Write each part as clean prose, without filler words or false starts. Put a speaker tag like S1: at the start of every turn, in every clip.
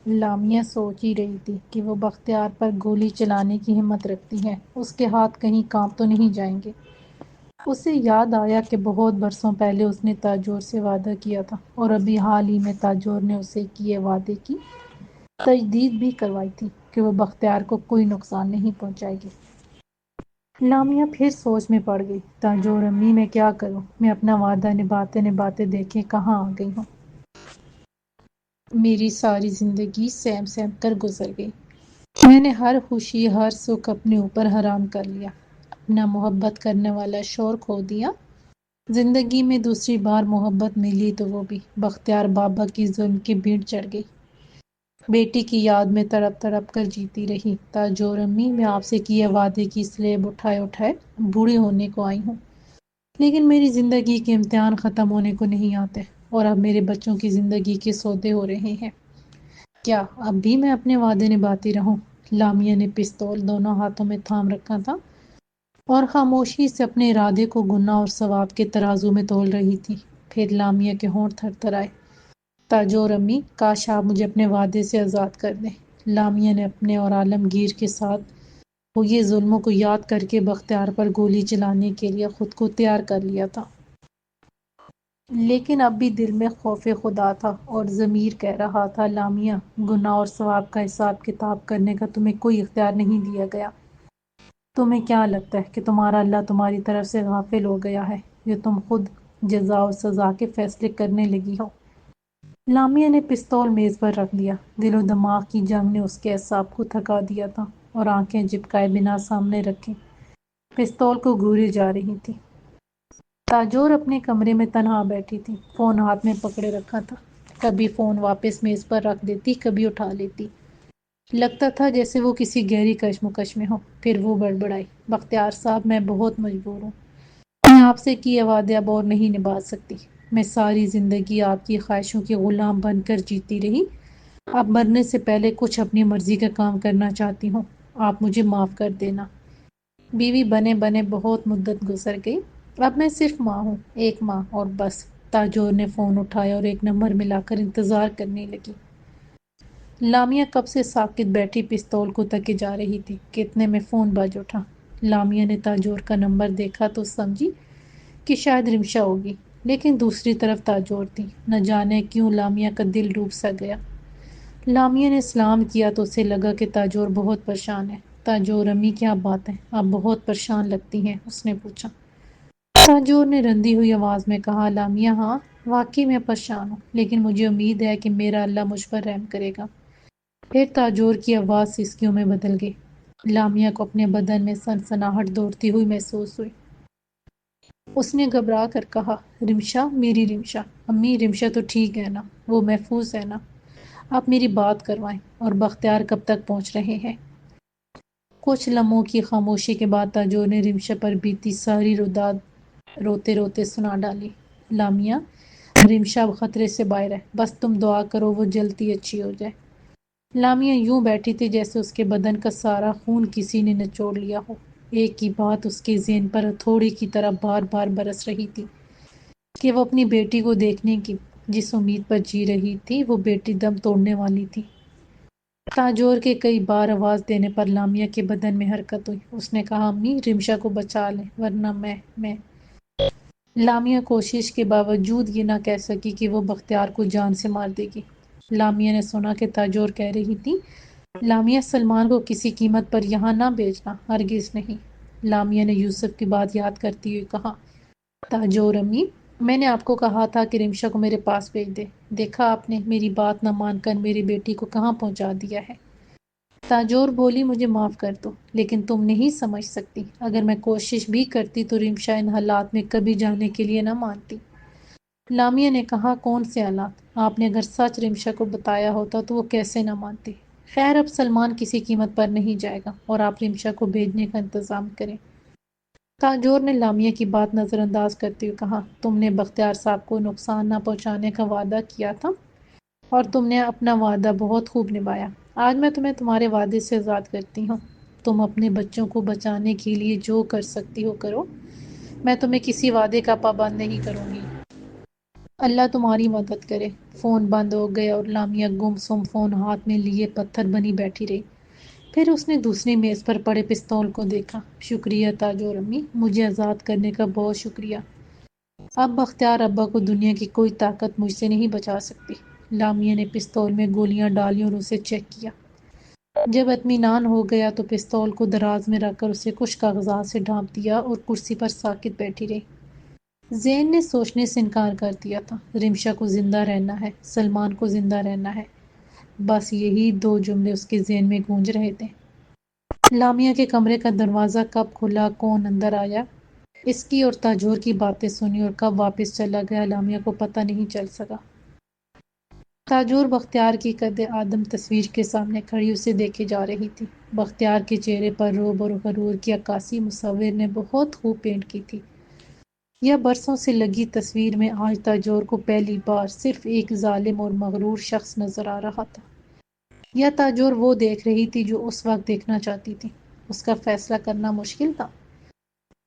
S1: لامیا سوچ ہی رہی تھی کہ وہ بختیار پر گولی چلانے کی ہمت رکھتی ہے، اس کے ہاتھ کہیں کانپ تو نہیں جائیں گے۔ اسے یاد آیا کہ بہت برسوں پہلے اس نے تاجور سے وعدہ کیا تھا، اور ابھی حال ہی میں تاجور نے اسے کیے وعدے کی تجدید بھی کروائی تھی کہ وہ بختیار کو کوئی نقصان نہیں پہنچائے گی۔ لامیا پھر سوچ میں پڑ گئی، تاجور امی میں کیا کروں؟ میں اپنا وعدہ نبھاتے نبھاتے دیکھیں کہاں آ گئی ہوں۔ میری ساری زندگی سہم سہم کر گزر گئی۔ میں نے ہر خوشی ہر سکھ اپنے اوپر حرام کر لیا، اپنا محبت کرنے والا شوہر کھو دیا۔ زندگی میں دوسری بار محبت ملی تو وہ بھی بختیار بابا کی ظلم کی بھیڑ چڑھ گئی۔ بیٹی کی یاد میں تڑپ تڑپ کر جیتی رہی۔ تاجور امی، میں آپ سے کیے وعدے کی سلیب اٹھائے اٹھائے بوڑھی ہونے کو آئی ہوں، لیکن میری زندگی کے امتحان ختم ہونے کو نہیں آتے، اور اب میرے بچوں کی زندگی کے سودے ہو رہے ہیں۔ کیا اب بھی میں اپنے وعدے نبھاتی رہوں؟ لامیا نے پستول دونوں ہاتھوں میں تھام رکھا تھا اور خاموشی سے اپنے ارادے کو گناہ اور ثواب کے ترازو میں تول رہی تھی۔ پھر لامیا کے ہونٹ تھر تھر آئے۔ تاجور امی، کاش آپ مجھے اپنے وعدے سے آزاد کر دیں۔ لامیا نے اپنے اور عالمگیر کے ساتھ ہوئے ظلموں کو یاد کر کے بختیار پر گولی چلانے کے لیے خود کو تیار کر لیا تھا، لیکن اب بھی دل میں خوف خدا تھا اور ضمیر کہہ رہا تھا، لامیا، گناہ اور ثواب کا حساب کتاب کرنے کا تمہیں کوئی اختیار نہیں دیا گیا۔ تمہیں کیا لگتا ہے کہ تمہارا اللہ تمہاری طرف سے غافل ہو گیا ہے، یا تم خود جزا و سزا کے فیصلے کرنے لگی ہو؟ لامیا نے پستول میز پر رکھ دیا۔ دل و دماغ کی جنگ نے اس کے اعصاب کو تھکا دیا تھا، اور آنکھیں جھپکائے بنا سامنے رکھے پستول کو گھوری جا رہی تھی۔ تاجور اپنے کمرے میں تنہا بیٹھی تھی، فون ہاتھ میں پکڑے رکھا تھا۔ کبھی فون واپس میز پر رکھ دیتی، کبھی اٹھا لیتی۔ لگتا تھا جیسے وہ کسی گہری کشمکش میں ہو۔ پھر وہ بڑبڑائی، بختیار صاحب، میں بہت مجبور ہوں۔ میں آپ سے کیے وعدے اب اور نہیں نبھا سکتی۔ میں ساری زندگی آپ کی خواہشوں کی غلام بن کر جیتی رہی، اب مرنے سے پہلے کچھ اپنی مرضی کا کام کرنا چاہتی ہوں۔ آپ مجھے معاف کر دینا۔ بیوی بنے بنے بہت مدت گزر گئی، اب میں صرف ماں ہوں، ایک ماں اور بس۔ تاجور نے فون اٹھایا اور ایک نمبر ملا کر انتظار کرنے لگی۔ لامیا کب سے ساکت بیٹھی پستول کو تکے جا رہی تھی کہ اتنے میں فون بج اٹھا۔ لامیا نے تاجور کا نمبر دیکھا تو سمجھی کہ شاید رمشا ہوگی، لیکن دوسری طرف تاجور تھی۔ نہ جانے کیوں لامیا کا دل ڈوب سا گیا۔ لامیا نے سلام کیا تو اسے لگا کہ تاجور بہت پریشان ہے۔ تاجور امی، کیا بات ہے؟ آپ بہت پریشان لگتی ہیں، اس نے پوچھا۔ تاجور نے رندی ہوئی آواز میں کہا، لامیا، ہاں واقعی میں پریشان ہوں، لیکن مجھے امید ہے کہ میرا اللہ مجھ پر رحم کرے گا۔ پھر تاجور کی آواز سسکیوں میں بدل گئی۔ لامیا کو اپنے بدن میں سنسناہٹ دوڑتی ہوئی محسوس ہوئی۔ اس نے گھبرا کر کہا، رمشا، میری رمشا۔ امی، رمشا تو ٹھیک ہے نا؟ وہ محفوظ ہے نا؟ آپ میری بات کروائیں، اور بختیار کب تک پہنچ رہے ہیں؟ کچھ لمحوں کی خاموشی کے بعد تاجور نے رمشا پر بیتی ساری روداد روتے روتے سنا ڈالی۔ لامیا، رمشا اب خطرے سے باہر ہے، بس تم دعا کرو وہ جلدی اچھی ہو جائے۔ لامیا یوں بیٹھی تھی جیسے اس کے بدن کا سارا خون کسی نے نچوڑ لیا ہو۔ ایک ہی بات اس کے ذہن پر ہتھوڑی کی طرح بار بار برس رہی تھی کہ وہ اپنی بیٹی کو دیکھنے کی جس امید پر جی رہی تھی، وہ بیٹی دم توڑنے والی تھی۔ تاجور کے کئی بار آواز دینے پر لامیا کے بدن میں حرکت ہوئی۔ اس نے کہا، امی، رمشا کو بچا لیں، ورنہ میں لامیا کوشش کے باوجود یہ نہ کہہ سکی کہ وہ بختیار کو جان سے مار دے گی۔ لامیا نے سنا کہ تاجور کہہ رہی تھی، لامیا، سلمان کو کسی قیمت پر یہاں نہ بھیجنا، ہرگز نہیں۔ لامیا نے یوسف کی بات یاد کرتی ہوئی کہا، تاجور امی، میں نے آپ کو کہا تھا کہ رمشا کو میرے پاس بھیج دے، دیکھا آپ نے میری بات نہ مان کر میری بیٹی کو کہاں پہنچا دیا ہے۔ تاجور بولی، مجھے معاف کر دو، لیکن تم نہیں سمجھ سکتی، اگر میں کوشش بھی کرتی تو رمشا ان حالات میں کبھی جانے کے لیے نہ مانتی۔ لامیا نے کہا، کون سے حالات؟ آپ نے اگر سچ رمشا کو بتایا ہوتا تو وہ کیسے نہ مانتی۔ خیر، اب سلمان کسی قیمت پر نہیں جائے گا، اور آپ رمشا کو بھیجنے کا انتظام کریں۔ تاجور نے لامیا کی بات نظر انداز کرتے ہوئے کہا، تم نے بختیار صاحب کو نقصان نہ پہنچانے کا وعدہ کیا تھا، اور تم نے اپنا وعدہ بہت خوب نبھایا۔ آج میں تمہیں تمہارے وعدے سے آزاد کرتی ہوں۔ تم اپنے بچوں کو بچانے کے لیے جو کر سکتی ہو کرو، میں تمہیں کسی وعدے کا پابند نہیں کروں گی۔ اللہ تمہاری مدد کرے۔ فون بند ہو گیا اور لامیا گم سم فون ہاتھ میں لیے پتھر بنی بیٹھی رہی۔ پھر اس نے دوسری میز پر پڑے پستول کو دیکھا۔ شکریہ تاجور امی، مجھے آزاد کرنے کا بہت شکریہ۔ اب بختیار ابا کو دنیا کی کوئی طاقت مجھ سے نہیں بچا سکتی۔ لامیا نے پستول میں گولیاں ڈالی اور اسے چیک کیا۔ جب اطمینان ہو گیا تو پستول کو دراز میں رکھ کر اسے کچھ کاغذات سے ڈھانپ دیا اور کرسی پر ساکت بیٹھی رہی۔ زین نے سوچنے سے انکار کر دیا تھا۔ رمشا کو زندہ رہنا ہے، سلمان کو زندہ رہنا ہے، بس یہی دو جملے اس کے ذہن میں گونج رہے تھے۔ لامیا کے کمرے کا دروازہ کب کھلا، کون اندر آیا، اس کی اور تاجور کی باتیں سنی اور کب واپس چلا گیا، لامیا کو پتہ نہیں چل سکا۔ تاجور بختیار کی قد آدم تصویر کے سامنے کھڑی اسے دیکھے جا رہی تھی۔ بختیار کے چہرے پر رعب اور غرور کی عکاسی مصور نے بہت خوب پینٹ کی تھی۔ یہ برسوں سے لگی تصویر میں آج تاجور کو پہلی بار صرف ایک ظالم اور مغرور شخص نظر آ رہا تھا۔ یہ تاجور وہ دیکھ رہی تھی جو اس وقت دیکھنا چاہتی تھی۔ اس کا فیصلہ کرنا مشکل تھا۔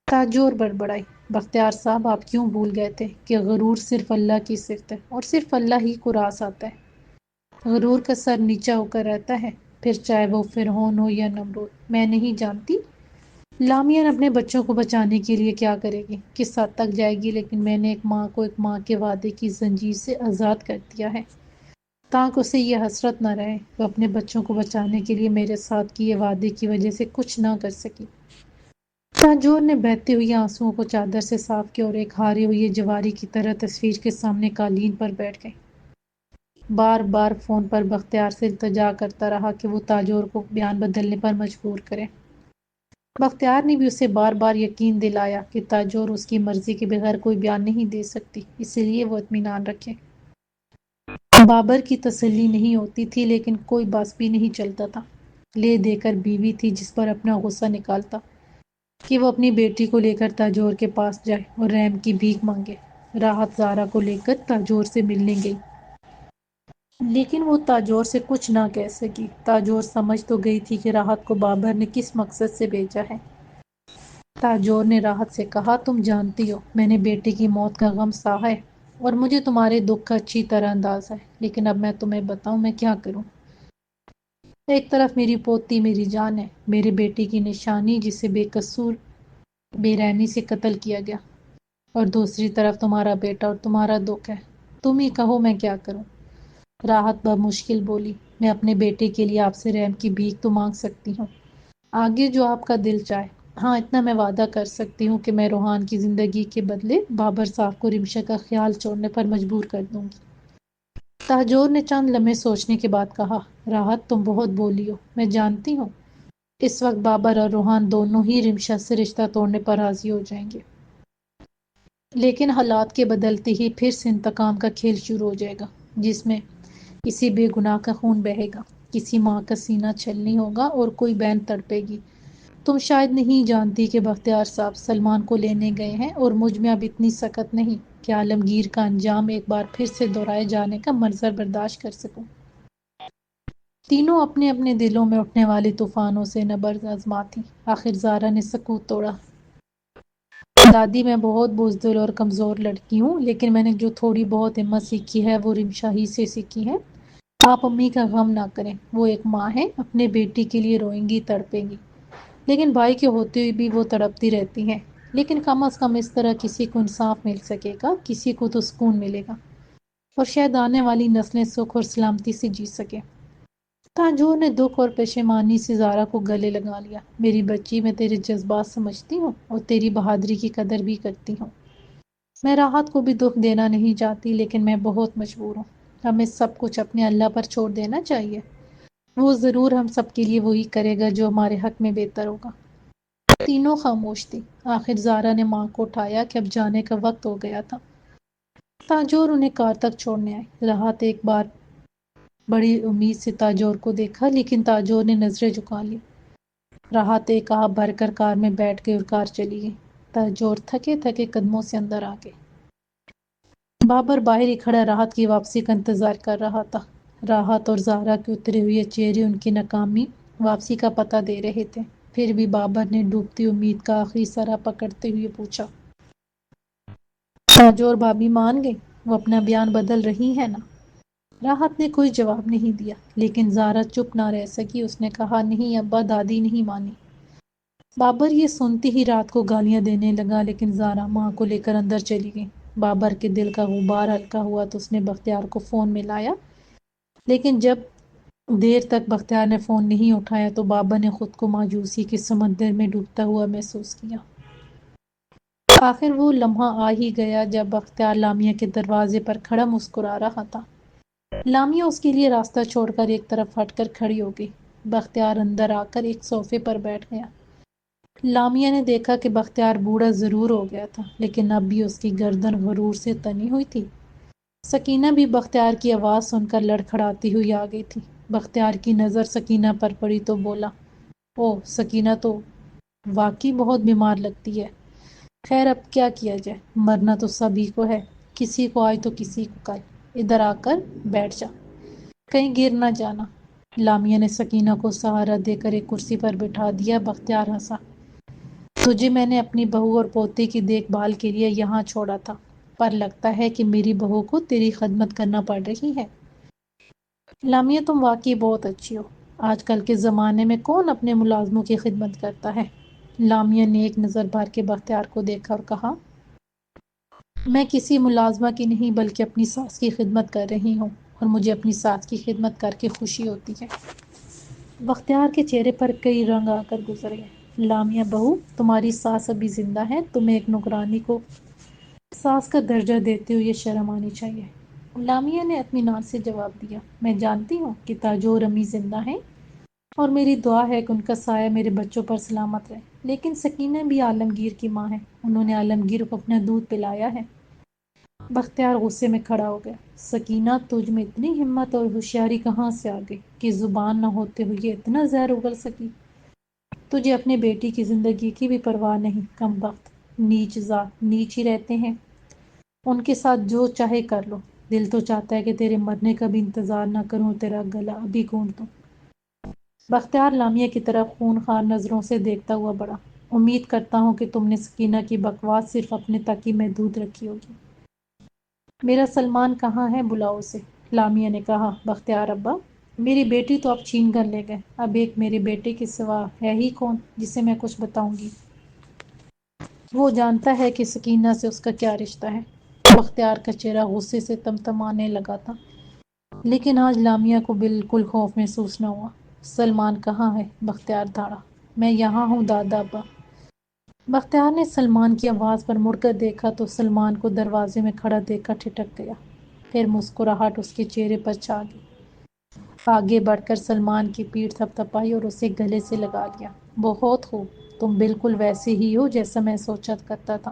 S1: تاجور بڑبڑائی، بختیار صاحب آپ کیوں بھول گئے تھے کہ غرور صرف اللہ کی صفت ہے اور صرف اللہ ہی کو راس آتا ہے۔ غرور کا سر نیچا ہو کر رہتا ہے، پھر چاہے وہ فرعون ہو یا نمرود۔ میں نہیں جانتی لامیا اپنے بچوں کو بچانے کے لیے کیا کرے گی، کس حد تک جائے گی، لیکن میں نے ایک ماں کو ایک ماں کے وعدے کی زنجیر سے آزاد کر دیا ہے تاکہ اسے یہ حسرت نہ رہے وہ اپنے بچوں کو بچانے کے لیے میرے ساتھ کیے وعدے کی وجہ سے کچھ نہ کر سکی۔ تاجور نے بہتے ہوئے آنسوؤں کو چادر سے صاف کیا اور ایک ہارے ہوئے جواری کی طرح تصویر کے سامنے قالین پر بیٹھ گئے۔ بار بار فون پر بختیار سے التجا کرتا رہا کہ وہ تاجور کو بیان بدلنے پر مجبور کرے۔ بختیار نے بھی اسے بار بار یقین دلایا کہ تاجور اس کی مرضی کے بغیر کوئی بیان نہیں دے سکتی، اسی لیے وہ اطمینان رکھے۔ بابر کی تسلی نہیں ہوتی تھی لیکن کوئی بس بھی نہیں چلتا تھا۔ لے دے کر بیوی تھی جس پر اپنا غصہ نکالتا کہ وہ اپنی بیٹی کو لے کر تاجور کے پاس جائے اور رحم کی بھیک مانگے۔ راحت زارا کو لے کر تاجور سے ملنے گئی لیکن وہ تاجور سے کچھ نہ کہہ سکی۔ تاجور سمجھ تو گئی تھی کہ راحت کو بابر نے کس مقصد سے بھیجا ہے۔ تاجور نے راحت سے کہا تم جانتی ہو میں نے بیٹی کی موت کا غم سہا ہے اور مجھے تمہارے دکھ کا اچھی طرح اندازہ ہے، لیکن اب میں تمہیں بتاؤں میں کیا کروں۔ ایک طرف میری پوتی میری جان ہے، میرے بیٹی کی نشانی جسے بے قصور بے رحمی سے قتل کیا گیا، اور دوسری طرف تمہارا بیٹا اور تمہارا دکھ ہے۔ تم ہی کہو میں کیا کروں۔ راحت بمشکل بولی میں اپنے بیٹے کے لیے آپ سے رحم کی بھیک تو مانگ سکتی ہوں، آگے جو آپ کا دل چاہے۔ ہاں اتنا میں وعدہ کر سکتی ہوں کہ میں روحان کی زندگی کے بدلے بابر صاحب کو رمشا کا خیال چھوڑنے پر مجبور کر دوں گی۔ تاجور نے چند لمحے سوچنے کے بعد کہا راحت تم بہت بولی ہو، میں جانتی ہوں اس وقت بابر اور روحان دونوں ہی رمشا سے رشتہ توڑنے پر راضی ہو جائیں گے، لیکن حالات کے بدلتے ہی پھر سے انتقام کا کھیل شروع ہو جائے گا جس میں کسی بے گناہ کا خون بہے گا، کسی ماں کا سینہ چھلنی ہوگا اور کوئی بہن تڑپے گی۔ تم شاید نہیں جانتی کہ بختیار صاحب سلمان کو لینے گئے ہیں اور مجھ میں اب اتنی سخت نہیں کہ عالمگیر کا انجام ایک بار پھر سے دہرائے جانے کا منظر برداشت کر سکوں۔ تینوں اپنے اپنے دلوں میں اٹھنے والے طوفانوں سے نبرد آزما تھیں۔ آخر زارا نے سکوت توڑا۔ دادی میں بہت بزدل اور کمزور لڑکی ہوں، لیکن میں نے جو تھوڑی بہت ہمت سیکھی ہے وہ رمشا ہی سے سیکھی ہے۔ آپ امی کا غم نہ کریں، وہ ایک ماں ہے، اپنے بیٹی کے لیے روئیں گی تڑپیں گی، لیکن بھائی کے ہوتے ہوئے بھی وہ تڑپتی رہتی ہیں، لیکن کم از کم اس طرح کسی کو انصاف مل سکے گا، کسی کو تو سکون ملے گا اور شاید آنے والی نسلیں سکھ اور سلامتی سے جی سکے۔ تاجور نے دکھ اور پشیمانی سے زارا کو گلے لگا لیا۔ میری بچی میں تیرے جذبات سمجھتی ہوں اور تیری بہادری کی قدر بھی کرتی ہوں۔ میں راحت کو بھی دکھ دینا نہیں چاہتی لیکن میں بہت مجبور ہوں۔ ہمیں سب کچھ اپنے اللہ پر چھوڑ دینا چاہیے، وہ ضرور ہم سب کے لیے وہی کرے گا جو ہمارے حق میں بہتر ہوگا۔ تینوں خاموش تھی۔ آخر زارا نے ماں کو اٹھایا کہ اب جانے کا وقت ہو گیا تھا۔ تاجور انہیں کار تک چھوڑنے آئے۔ راحت ایک بار بڑی امید سے تاجور کو دیکھا لیکن تاجور نے نظریں جھکا لی۔ راحت ایک آہ بھر کر کار میں بیٹھ گئی اور کار چلی گئی۔ تاجور تھکے تھکے قدموں سے اندر آ گئے۔ بابر باہر ہی کھڑا راحت کی واپسی کا انتظار کر رہا تھا۔ راحت اور زارا کے اترے ہوئے چہرے ان کی ناکامی واپسی کا پتہ دے رہے تھے۔ پھر بھی بابر نے ڈوبتی امید کا آخری سرا پکڑتے ہوئے پوچھا تاجور بھابھی مان گئی؟ وہ اپنا بیان بدل رہی ہے نا؟ راحت نے کوئی جواب نہیں دیا، لیکن زارا چپ نہ رہ سکی۔ اس نے کہا، نہیں ابا، دادی نہیں مانی۔ بابر یہ سنتی ہی رات کو گالیاں دینے لگا، لیکن زارا ماں کو لے کر اندر چلی گئی۔ بابر کے دل کا غبار ہلکا ہوا تو اس نے بختیار کو فون میں لایا، لیکن جب دیر تک بختیار نے فون نہیں اٹھایا تو بابر نے خود کو مایوسی کے سمندر میں ڈوبتا ہوا محسوس کیا۔ آخر وہ لمحہ آ ہی گیا جب بختیار لامیا کے دروازے پر کھڑا مسکرا رہا تھا۔ لامیا اس کے لیے راستہ چھوڑ کر ایک طرف ہٹ کر کھڑی ہو گئی۔ بختیار اندر آ کر ایک صوفے پر بیٹھ گیا۔ لامیا نے دیکھا کہ بختیار بوڑھا ضرور ہو گیا تھا، لیکن اب بھی اس کی گردن غرور سے تنی ہوئی تھی۔ سکینہ بھی بختیار کی آواز سن کر لڑکھڑاتی ہوئی آ گئی تھی۔ بختیار کی نظر سکینہ پر پڑی تو بولا، او سکینہ تو واقعی بہت بیمار لگتی ہے۔ خیر اب کیا کیا جائے، مرنا تو سبھی کو ہے، کسی کو آئے تو کسی کو کل۔ ادھر آ کر بیٹھ جا، کہیں گر نہ جانا۔ لامیا نے سکینہ کو سہارا دے کر ایک کرسی پر بٹھا دیا۔ بختیار ہنسا، تجھے میں نے اپنی بہو اور پوتے کی دیکھ بھال کے لیے یہاں چھوڑا تھا، پر لگتا ہے کہ میری بہو کو تیری خدمت کرنا پڑ رہی ہے۔ لامیا تم واقعی بہت اچھی ہو، آج کل کے زمانے میں کون اپنے ملازموں کی خدمت کرتا ہے؟ لامیا نے ایک نظر بھر کے بختیار کو دیکھا اور کہا، میں کسی ملازمہ کی نہیں بلکہ اپنی ساس کی خدمت کر رہی ہوں، اور مجھے اپنی ساس کی خدمت کر کے خوشی ہوتی ہے۔ بختیار کے چہرے پر کئی رنگ آ کر گزر گئے۔ لامیا بہو، تمہاری ساس ابھی زندہ ہے، تمہیں ایک نوکرانی کو ساس کا درجہ دیتے ہوئے شرم آنی چاہیے۔ لامیا نے اطمینان سے جواب دیا، میں جانتی ہوں کہ تاجو اور امی زندہ ہیں، اور میری دعا ہے کہ ان کا سایہ میرے بچوں پر سلامت رہے، لیکن سکینہ بھی عالمگیر کی ماں ہے، انہوں نے عالمگیر کو اپنا دودھ پلایا ہے۔ بختیار غصے میں کھڑا ہو گیا، سکینہ تجھ میں اتنی ہمت اور ہوشیاری کہاں سے آ گئی کہ زبان نہ ہوتے ہوئے اتنا زہر اگل سکی؟ تجھے اپنے بیٹی کی زندگی کی بھی پرواہ نہیں، کم بخت، نیچ ذات نیچ ہی رہتے ہیں، ان کے ساتھ جو چاہے کر لو، دل تو چاہتا ہے کہ تیرے مرنے کا بھی انتظار نہ کروں، تیرا گلا ابھی گھونٹ دوں۔ بختیار لامیا کی طرف خونخوار نظروں سے دیکھتا ہوا بڑھا، امید کرتا ہوں کہ تم نے سکینہ کی بکواس صرف اپنے تک ہی محدود رکھی ہوگی۔ میرا سلمان کہاں ہے، بلاؤ اسے۔ لامیا نے کہا، بختیار ابا، میری بیٹی تو آپ چھین کر لے گئے، اب ایک میرے بیٹے کے سوا ہے ہی کون جسے میں کچھ بتاؤں گی؟ وہ جانتا ہے کہ سکینہ سے اس کا کیا رشتہ ہے۔ بختیار کا چہرہ غصے سے تمتمانے لگا تھا، لیکن آج لامیا کو بالکل خوف محسوس نہ ہوا۔ سلمان کہاں ہے؟ بختیار دھاڑا، میں یہاں ہوں دادا ابا۔ بختیار نے سلمان کی آواز پر مڑ کر دیکھا تو سلمان کو دروازے میں کھڑا دیکھ کر ٹھٹک گیا، پھر مسکراہٹ اس کے چہرے پر چھا گئی۔ آگے بڑھ کر سلمان کی پیٹھ تھپ تھپائی اور اسے گلے سے لگا لیا۔ بہت خوب، تم بالکل ویسے ہی ہو جیسا میں سوچا کرتا تھا،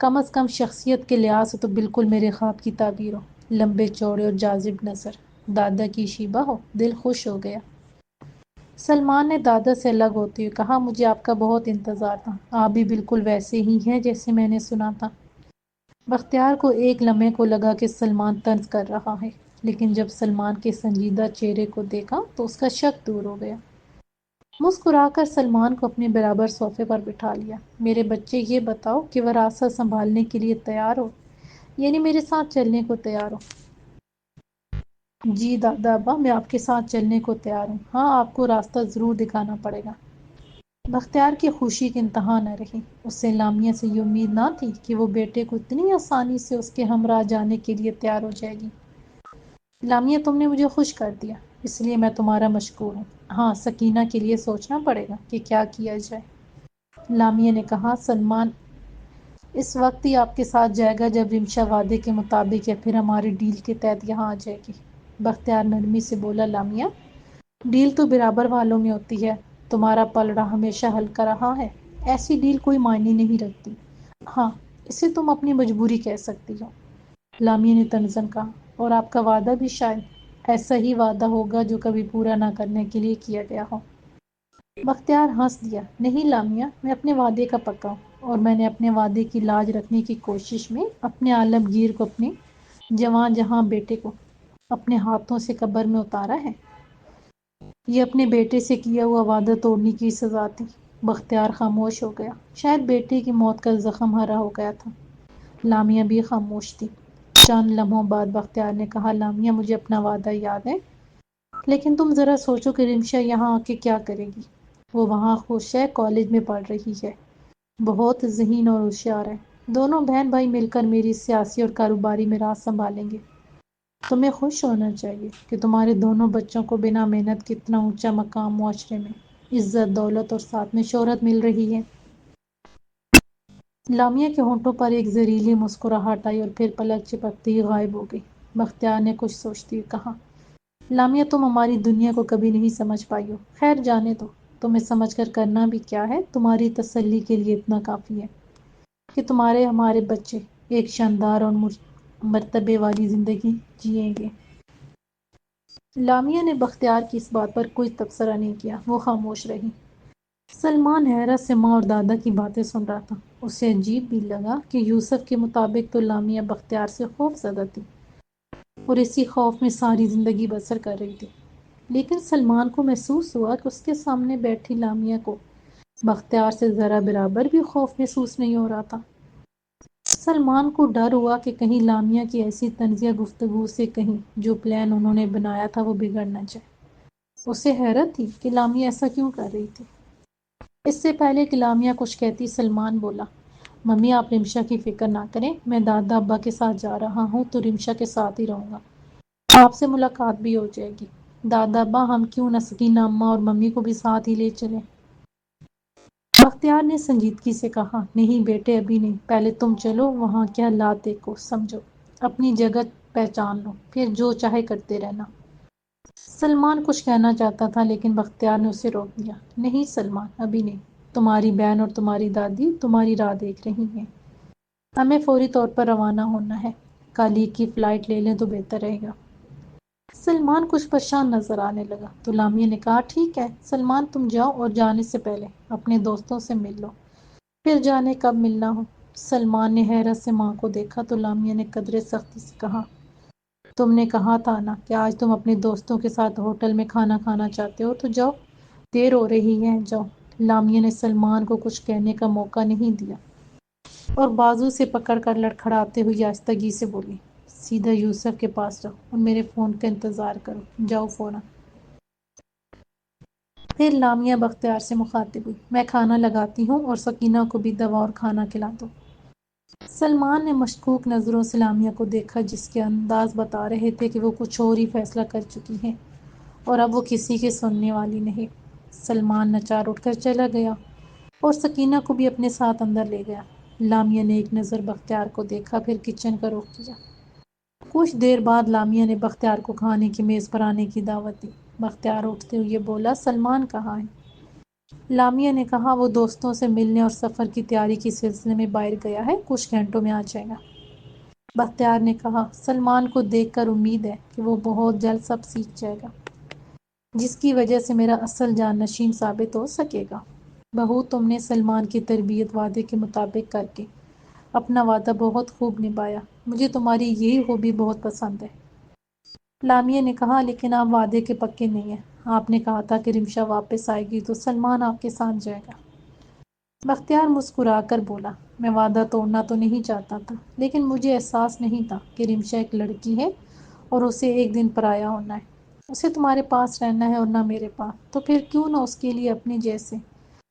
S1: کم از کم شخصیت کے لحاظ سے تو بالکل میرے خواب کی تعبیر ہو، لمبے چوڑے اور جاذب نظر، دادا کی شیبہ ہو، دل خوش ہو گیا۔ سلمان نے دادا سے الگ ہوتے ہوئے کہا، مجھے آپ کا بہت انتظار تھا، آپ بھی بالکل ویسے ہی ہیں جیسے میں نے سنا تھا۔ بختیار کو ایک لمحے کو لگا کہ سلمان طنز کر رہا ہے، لیکن جب سلمان کے سنجیدہ چہرے کو دیکھا تو اس کا شک دور ہو گیا۔ مسکرا کر سلمان کو اپنے برابر صوفے پر بٹھا لیا۔ میرے بچے، یہ بتاؤ کہ وراثت سنبھالنے کے لیے تیار ہو، یعنی میرے ساتھ چلنے کو تیار ہو؟ جی دادا ابا، میں آپ کے ساتھ چلنے کو تیار ہوں، ہاں آپ کو راستہ ضرور دکھانا پڑے گا۔ بختیار کی خوشی کی انتہا نہ رہی، اس سے لامیا سے یہ امید نہ تھی کہ وہ بیٹے کو اتنی آسانی سے اس کے ہمراہ جانے کے لیے تیار ہو جائے گی۔ لامیا تم نے مجھے خوش کر دیا، اس لیے میں تمہارا مشکور ہوں، ہاں سکینہ کے لیے سوچنا پڑے گا کہ کیا کیا جائے۔ لامیا نے کہا، سلمان اس وقت ہی آپ کے ساتھ جائے گا جب رمشا وعدے کے مطابق یا پھر ہماری ڈیل کے تحت یہاں آ جائے گی۔ بختیار نرمی سے بولا، لامیا ڈیل تو برابر والوں میں ہوتی ہے، تمہارا پلڑا ہمیشہ ہلکا رہا ہے، ایسی ڈیل کوئی معنی نہیں رکھتی، ہاں اسے تم اپنی مجبوری کہہ سکتی ہو۔ لامیا نے تنزن کہا، اور آپ کا وعدہ بھی شاید ایسا ہی وعدہ ہوگا جو کبھی پورا نہ کرنے کے لیے کیا گیا ہو۔ بختیار ہنس دیا، نہیں لامیا، میں اپنے وعدے کا پکا ہوں، اور میں نے اپنے وعدے کی لاج رکھنے کی کوشش میں اپنے عالمگیر کو، اپنے جوان جہاں بیٹے کو اپنے ہاتھوں سے قبر میں اتارا ہے۔ یہ اپنے بیٹے سے کیا ہوا وعدہ توڑنے کی سزا تھی۔ بختیار خاموش ہو گیا، شاید بیٹے کی موت کا زخم ہرا ہو گیا تھا۔ لامیا بھی خاموش تھی۔ چند لمحوں بعد بختیار نے کہا، لامیا مجھے اپنا وعدہ یاد ہے، لیکن تم ذرا سوچو کہ رمشا یہاں آ کے کیا کرے گی۔ وہ وہاں خوش ہے، کالج میں پڑھ رہی ہے، بہت ذہین اور ہوشیار ہے۔ دونوں بہن بھائی مل کر میری سیاسی اور کاروباری میراث سنبھالیں گے۔ تمہیں خوش ہونا چاہیے کہ تمہارے دونوں بچوں کو بنا محنت کے اتنا اونچا مقام معاشرے میں، عزت، دولت اور ساتھ میں شہرت مل رہی ہے۔ لامیا کے ہونٹوں پر ایک زہریلی مسکراہٹ آئی اور پھر پلک جھپکتے ہی غائب ہو گئی۔ بختیار نے کچھ سوچتے ہوئے کہا، لامیا تم ہماری دنیا کو کبھی نہیں سمجھ پائی ہو۔ خیر جانے دو، تمہیں سمجھ کر کرنا بھی کیا ہے، تمہاری تسلی کے لیے اتنا کافی ہے کہ تمہارے ہمارے بچے ایک شاندار اور مرتبے والی زندگی جئیں گے۔ لامیا نے بختیار کی اس بات پر کوئی تبصرہ نہیں کیا، وہ خاموش رہی۔ سلمان حیرت سے ماں اور دادا کی باتیں سن رہا تھا۔ اسے عجیب بھی لگا کہ یوسف کے مطابق تو لامیا بختیار سے خوف زدہ تھی اور اسی خوف میں ساری زندگی بسر کر رہی تھی، لیکن سلمان کو محسوس ہوا کہ اس کے سامنے بیٹھی لامیا کو بختیار سے ذرا برابر بھی خوف محسوس نہیں ہو رہا تھا۔ سلمان کو ڈر ہوا کہ کہیں لامیا کی ایسی طنزیہ گفتگو سے کہیں جو پلان انہوں نے بنایا تھا وہ بگڑ نہ جائے۔ اسے حیرت تھی کہ لامیا ایسا کیوں کر رہی تھی۔ اس سے پہلے کہ لامیا کچھ کہتی، سلمان بولا، ممی آپ رمشا کی فکر نہ کریں، میں دادا ابا کے ساتھ جا رہا ہوں تو رمشا کے ساتھ ہی رہوں گا، آپ سے ملاقات بھی ہو جائے گی۔ دادا ابا ہم کیوں نہ سکینہ اماں اور ممی کو بھی ساتھ ہی لے چلیں؟ بختیار نے سنجیدگی سے کہا، نہیں بیٹے ابھی نہیں، پہلے تم چلو، وہاں کے حالات دیکھو، سمجھو، اپنی جگہ پہچان لو، پھر جو چاہے کرتے رہنا۔ سلمان کچھ کہنا چاہتا تھا لیکن بختیار نے اسے روک دیا، نہیں سلمان ابھی نہیں، تمہاری بہن اور تمہاری دادی تمہاری راہ دیکھ رہی ہیں، ہمیں فوری طور پر روانہ ہونا ہے، کل ہی کی فلائٹ لے لیں تو بہتر رہے گا۔ سلمان کچھ پریشان نظر آنے لگا تو لامیا نے کہا، ٹھیک ہے سلمان تم جاؤ اور جانے سے پہلے اپنے دوستوں سے مل لو، پھر جانے کب ملنا ہو۔ سلمان نے حیرت سے ماں کو دیکھا تو لامیا نے قدرے سختی سے کہا، تم نے کہا تھا نا کہ آج تم اپنے دوستوں کے ساتھ ہوٹل میں کھانا کھانا چاہتے ہو، تو جاؤ، دیر ہو رہی ہے، جاؤ۔ لامیا نے سلمان کو کچھ کہنے کا موقع نہیں دیا اور بازو سے پکڑ کر لڑکھڑاتے ہوئے آہستگی سے بولی، سیدھا یوسف کے پاس جاؤ اور میرے فون کا انتظار کرو، جاؤ فوراً۔ پھر لامیا بختیار سے مخاطب ہوئی، میں کھانا لگاتی ہوں اور سکینہ کو بھی دوا اور کھانا کھلا دو۔ سلمان نے مشکوک نظروں سے لامیا کو دیکھا، جس کے انداز بتا رہے تھے کہ وہ کچھ اور ہی فیصلہ کر چکی ہے اور اب وہ کسی کی سننے والی نہیں۔ سلمان نچار اٹھ کر چلا گیا اور سکینہ کو بھی اپنے ساتھ اندر لے گیا۔ لامیا نے ایک نظر بختیار کو دیکھا، پھر کچن کا رخ کیا۔ کچھ دیر بعد لامیا نے بختیار کو کھانے کی میز پر آنے کی دعوت دی۔ بختیار اٹھتے ہوئے بولا، سلمان کہاں ہے؟ لامیا نے کہا، وہ دوستوں سے ملنے اور سفر کی تیاری کے سلسلے میں باہر گیا ہے، کچھ گھنٹوں میں آ جائے گا۔ بختیار نے کہا، سلمان کو دیکھ کر امید ہے کہ وہ بہت جلد سب سیکھ جائے گا، جس کی وجہ سے میرا اصل جانشین ثابت ہو سکے گا۔ بہو تم نے سلمان کی تربیت وعدے کے مطابق کر کے اپنا وعدہ بہت خوب نبھایا، مجھے تمہاری یہی خوبی بہت پسند ہے۔ لامیا نے کہا، لیکن آپ وعدے کے پکے نہیں ہیں، آپ نے کہا تھا کہ رمشا واپس آئے گی تو سلمان آپ کے ساتھ جائے گا۔ بختیار مسکرا کر بولا، میں وعدہ توڑنا تو نہیں چاہتا تھا، لیکن مجھے احساس نہیں تھا کہ رمشا ایک لڑکی ہے اور اسے ایک دن پرایا ہونا ہے، اسے تمہارے پاس رہنا ہے اور نہ میرے پاس، تو پھر کیوں نہ اس کے لیے اپنے جیسے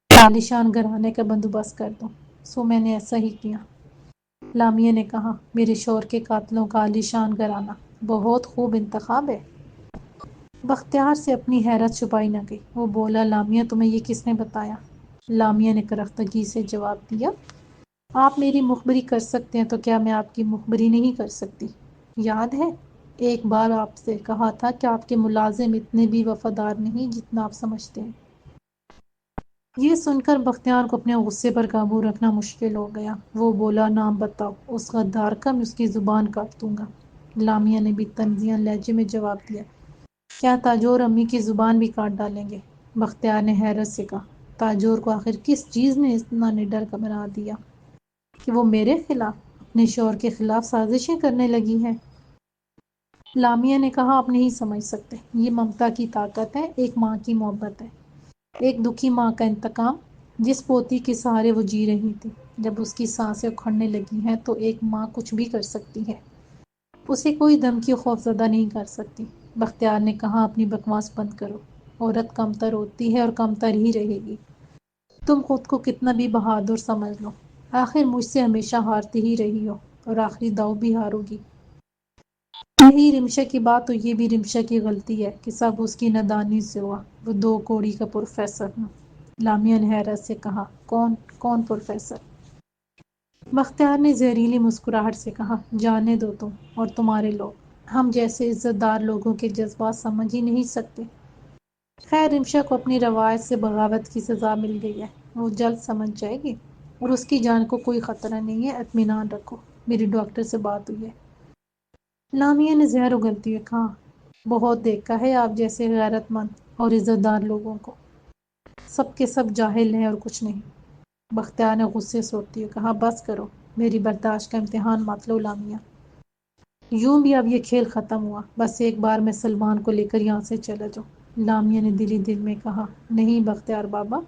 S1: عالیشان گھرانے کا بندوبست کر دوں، سو میں نے ایسا ہی کیا۔ لامیا نے کہا، میرے شوہر کے قاتلوں کا عالیشان گھرانہ بہت خوب انتخاب ہے۔ بختیار سے اپنی حیرت چھپائی نہ گئی، وہ بولا، لامیا تمہیں یہ کس نے بتایا؟ لامیا نے کرختگی سے جواب دیا، آپ میری مخبری کر سکتے ہیں تو کیا میں آپ کی مخبری نہیں کر سکتی؟ یاد ہے ایک بار آپ سے کہا تھا کہ آپ کے ملازم اتنے بھی وفادار نہیں جتنا آپ سمجھتے ہیں۔ یہ سن کر بختیار کو اپنے غصے پر قابو رکھنا مشکل ہو گیا۔ وہ بولا، نام بتاؤ، اس غدار کا میں اس کی زبان کاٹ دوں گا۔ لامیا نے بھی طنزیہ لہجے میں جواب دیا، کیا تاجور امی کی زبان بھی کاٹ ڈالیں گے؟ بختیار نے حیرت سے کہا، تاجور کو آخر کس چیز نے اتنا نڈر بنا دیا کہ وہ میرے خلاف، اپنے شوہر کے خلاف سازشیں کرنے لگی ہے؟ لامیا نے کہا، آپ نہیں سمجھ سکتے، یہ ممتا کی طاقت ہے، ایک ماں کی محبت ہے، ایک دکھی ماں کا انتقام، جس پوتی کے سہارے وہ جی رہی تھی، جب اس کی سانسیں اکھڑنے لگی ہیں تو ایک ماں کچھ بھی کر سکتی ہے۔ اسے کوئی دھمکی خوف زدہ نہیں کر سکتی۔ بختیار نے کہا اپنی بکواس بند کرو، عورت کمتر ہوتی ہے اور کمتر ہی رہے گی۔ تم خود کو کتنا بھی بہادر سمجھ لو، آخر مجھ سے ہمیشہ ہارتی ہی رہی ہو اور آخری داؤ بھی ہارو گی۔ یہی رمشا کی بات تو یہ بھی رمشا کی غلطی ہے کہ سب اس کی نادانی سے ہوا۔ وہ 2 کوڑی کا پروفیسر ہوں۔ لامیا نے حیرت سے کہا، کون پروفیسر؟ بختیار نے زہریلی مسکراہٹ سے کہا، جانے دو تم اور تمہارے لوگ، ہم جیسے عزت دار لوگوں کے جذبات سمجھ ہی نہیں سکتے۔ خیر رمشا کو اپنی روایت سے بغاوت کی سزا مل گئی ہے، وہ جلد سمجھ جائے گی اور اس کی جان کو کوئی خطرہ نہیں ہے، اطمینان رکھو، میری ڈاکٹر سے بات ہوئی ہے۔ لامیا نے زہر اگلتی ہوئے کہا، بہت دیکھا ہے آپ جیسے غیرت مند اور عزت دار لوگوں کو، سب کے سب جاہل ہیں اور کچھ نہیں۔ بختیار نے غصے سے اٹھتے ہوئے کہا، بس کرو، میری برداشت کا امتحان مت لو لامیا۔ یوں بھی اب یہ کھیل ختم ہوا، بس ایک بار میں سلمان کو لے کر یہاں سے چلا جاؤں۔ لامیا نے دل ہی دل میں کہا، نہیں بختیار بابا،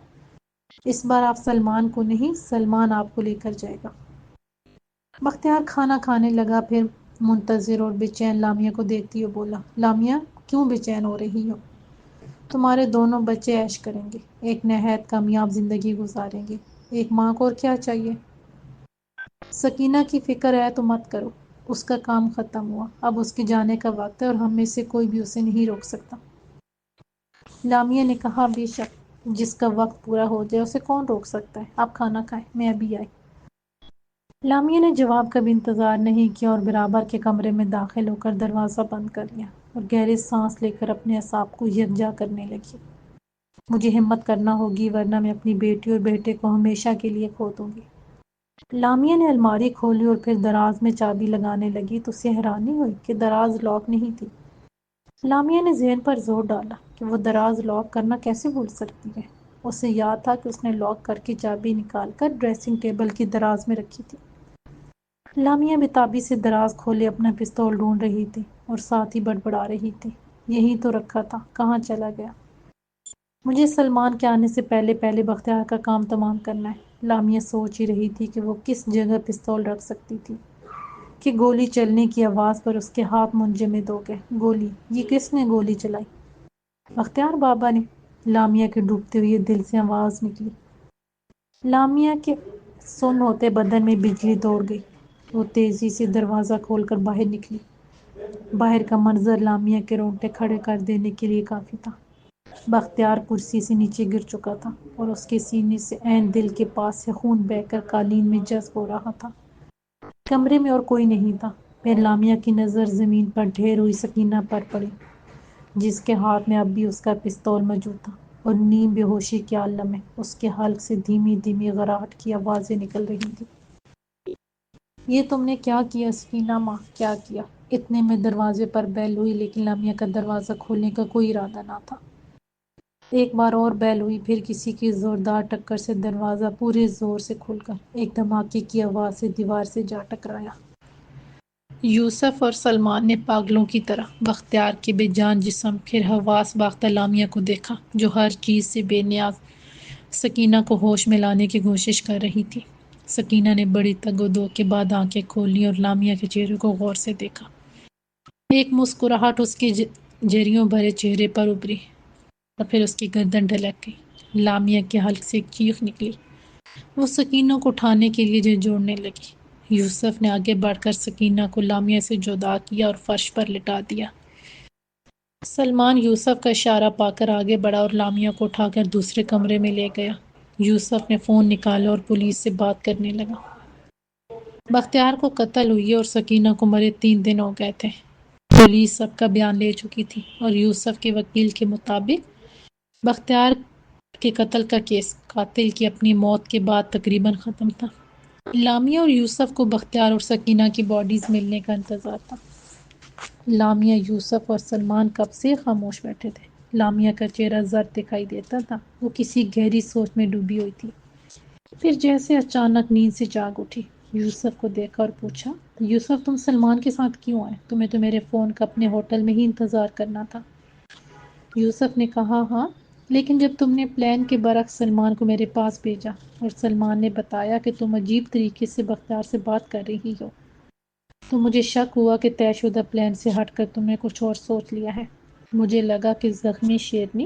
S1: اس بار آپ سلمان کو نہیں، سلمان آپ کو لے کر جائے گا۔ بختیار کھانا کھانے لگا، پھر منتظر اور بے چین لامیا کو دیکھتی ہوئے بولا، لامیا کیوں بے چین ہو رہی ہو؟ تمہارے دونوں بچے عیش کریں گے، ایک نہایت کامیاب زندگی گزاریں گے، ایک ماں کو اور کیا چاہیے؟ سکینہ کی فکر ہے تو مت کرو، اس کا کام ختم ہوا، اب اس کے جانے کا وقت ہے اور ہم میں سے کوئی بھی اسے نہیں روک سکتا۔ لامیا نے کہا، بے شک، جس کا وقت پورا ہو جائے اسے کون روک سکتا ہے، آپ کھانا کھائیں، میں ابھی آئی۔ لامیا نے جواب کا بھی انتظار نہیں کیا اور برابر کے کمرے میں داخل ہو کر دروازہ بند کر لیا اور گہری سانس لے کر اپنے اعصاب کو یکجا کرنے لگی۔ مجھے ہمت کرنا ہوگی ورنہ میں اپنی بیٹی اور بیٹے کو ہمیشہ کے لیے کھو دوں گی۔ لامیا نے الماری کھولی اور پھر دراز میں چابی لگانے لگی تو اسے حیرانی ہوئی کہ دراز لاک نہیں تھی۔ لامیا نے ذہن پر زور ڈالا کہ وہ دراز لاک کرنا کیسے بھول سکتی ہے۔ اسے یاد تھا کہ اس نے لاک کر کے چابی نکال کر ڈریسنگ ٹیبل کی دراز میں رکھی تھی۔ لامیا بےتابی سے دراز کھولے اپنا پستول ڈھونڈ رہی تھی اور ساتھ ہی بڑبڑا رہی تھی، یہیں تو رکھا تھا، کہاں چلا گیا؟ مجھے سلمان کے آنے سے پہلے پہلے بختیار کا کام تمام کرنا ہے۔ لامیا سوچ ہی رہی تھی کہ وہ کس جگہ پستول رکھ سکتی تھی کہ گولی چلنے کی آواز پر اس کے ہاتھ منجمد ہو گئے۔ گولی، یہ کس نے گولی چلائی؟ بختیار بابا نے، لامیا کے ڈوبتے ہوئے دل سے آواز نکلی۔ لامیا کے سن ہوتے بدن میں بجلی دوڑ گئی، وہ تیزی سے دروازہ کھول کر باہر نکلی۔ باہر کا منظر لامیا کے رونگٹے کھڑے کر دینے کے لیے کافی تھا۔ بختیار کرسی سے نیچے گر چکا تھا اور اس کے سینے سے عین دل کے پاس سے خون بہہ کر قالین میں جذب ہو رہا تھا۔ کمرے میں اور کوئی نہیں تھا۔ پھر لامیا کی نظر زمین پر ڈھیر ہوئی سکینہ پر پڑی، جس کے ہاتھ میں اب بھی اس کا پستول موجود تھا اور نیم بے ہوشی کے عالم میں اس کے حلق سے دھیمی دھیمی غراٹ کی آوازیں نکل رہی تھیں۔ یہ تم نے کیا کیا سکینہ ماں، کیا کیا؟ اتنے میں دروازے پر بیل ہوئی، لیکن لامیا کا دروازہ کھولنے کا کوئی ارادہ نہ تھا۔ ایک بار اور بیل ہوئی، پھر کسی کی زوردار ٹکر سے دروازہ پورے زور سے کھل کر ایک دھماکے کی آواز سے دیوار سے جا ٹکرایا۔ یوسف اور سلمان نے پاگلوں کی طرح بختیار کے بے جان جسم پھر حواس باختہ لامیا کو دیکھا، جو ہر چیز سے بے نیاز سکینہ کو ہوش میں لانے کی کوشش کر رہی تھی۔ سکینہ نے بڑی تگ و دو کے بعد آنکھیں کھولیں اور لامیا کے چہرے کو غور سے دیکھا۔ ایک مسکراہٹ اس کے جریوں بھرے چہرے پر ابھری اور پھر اس کی گردن ڈھلک گئی۔ لامیا کے حلق سے ایک چیخ نکلی، وہ سکینہ کو اٹھانے کے لیے جھنجھوڑنے لگی۔ یوسف نے آگے بڑھ کر سکینہ کو لامیا سے جدا کیا اور فرش پر لٹا دیا۔ سلمان یوسف کا اشارہ پا کر آگے بڑھا اور لامیا کو اٹھا کر دوسرے کمرے میں لے گیا۔ یوسف نے فون نکالا اور پولیس سے بات کرنے لگا۔ بختیار کو قتل ہوئی اور سکینہ کو مرے 3 دن ہو گئے تھے۔ پولیس سب کا بیان لے چکی تھی اور یوسف کے وکیل کے مطابق بختیار کے قتل کا کیس قاتل کی اپنی موت کے بعد تقریباً ختم تھا۔ لامیا اور یوسف کو بختیار اور سکینہ کی باڈیز ملنے کا انتظار تھا۔ لامیا، یوسف اور سلمان کب سے خاموش بیٹھے تھے۔ لامیا کا چہرہ زرد دکھائی دیتا تھا، وہ کسی گہری سوچ میں ڈوبی ہوئی تھی۔ پھر جیسے اچانک نیند سے جاگ اٹھی، یوسف کو دیکھا اور پوچھا، یوسف تم سلمان کے ساتھ کیوں آئے؟ تمہیں تو میرے فون کا اپنے ہوٹل میں ہی انتظار کرنا تھا۔ یوسف نے کہا، ہاں، لیکن جب تم نے پلان کے برعکس سلمان کو میرے پاس بھیجا اور سلمان نے بتایا کہ تم عجیب طریقے سے بختیار سے بات کر رہی ہو، تو مجھے شک ہوا کہ طے شدہ پلان سے ہٹ کر تم نے کچھ اور سوچ لیا ہے۔ مجھے لگا کہ زخمی شیرنی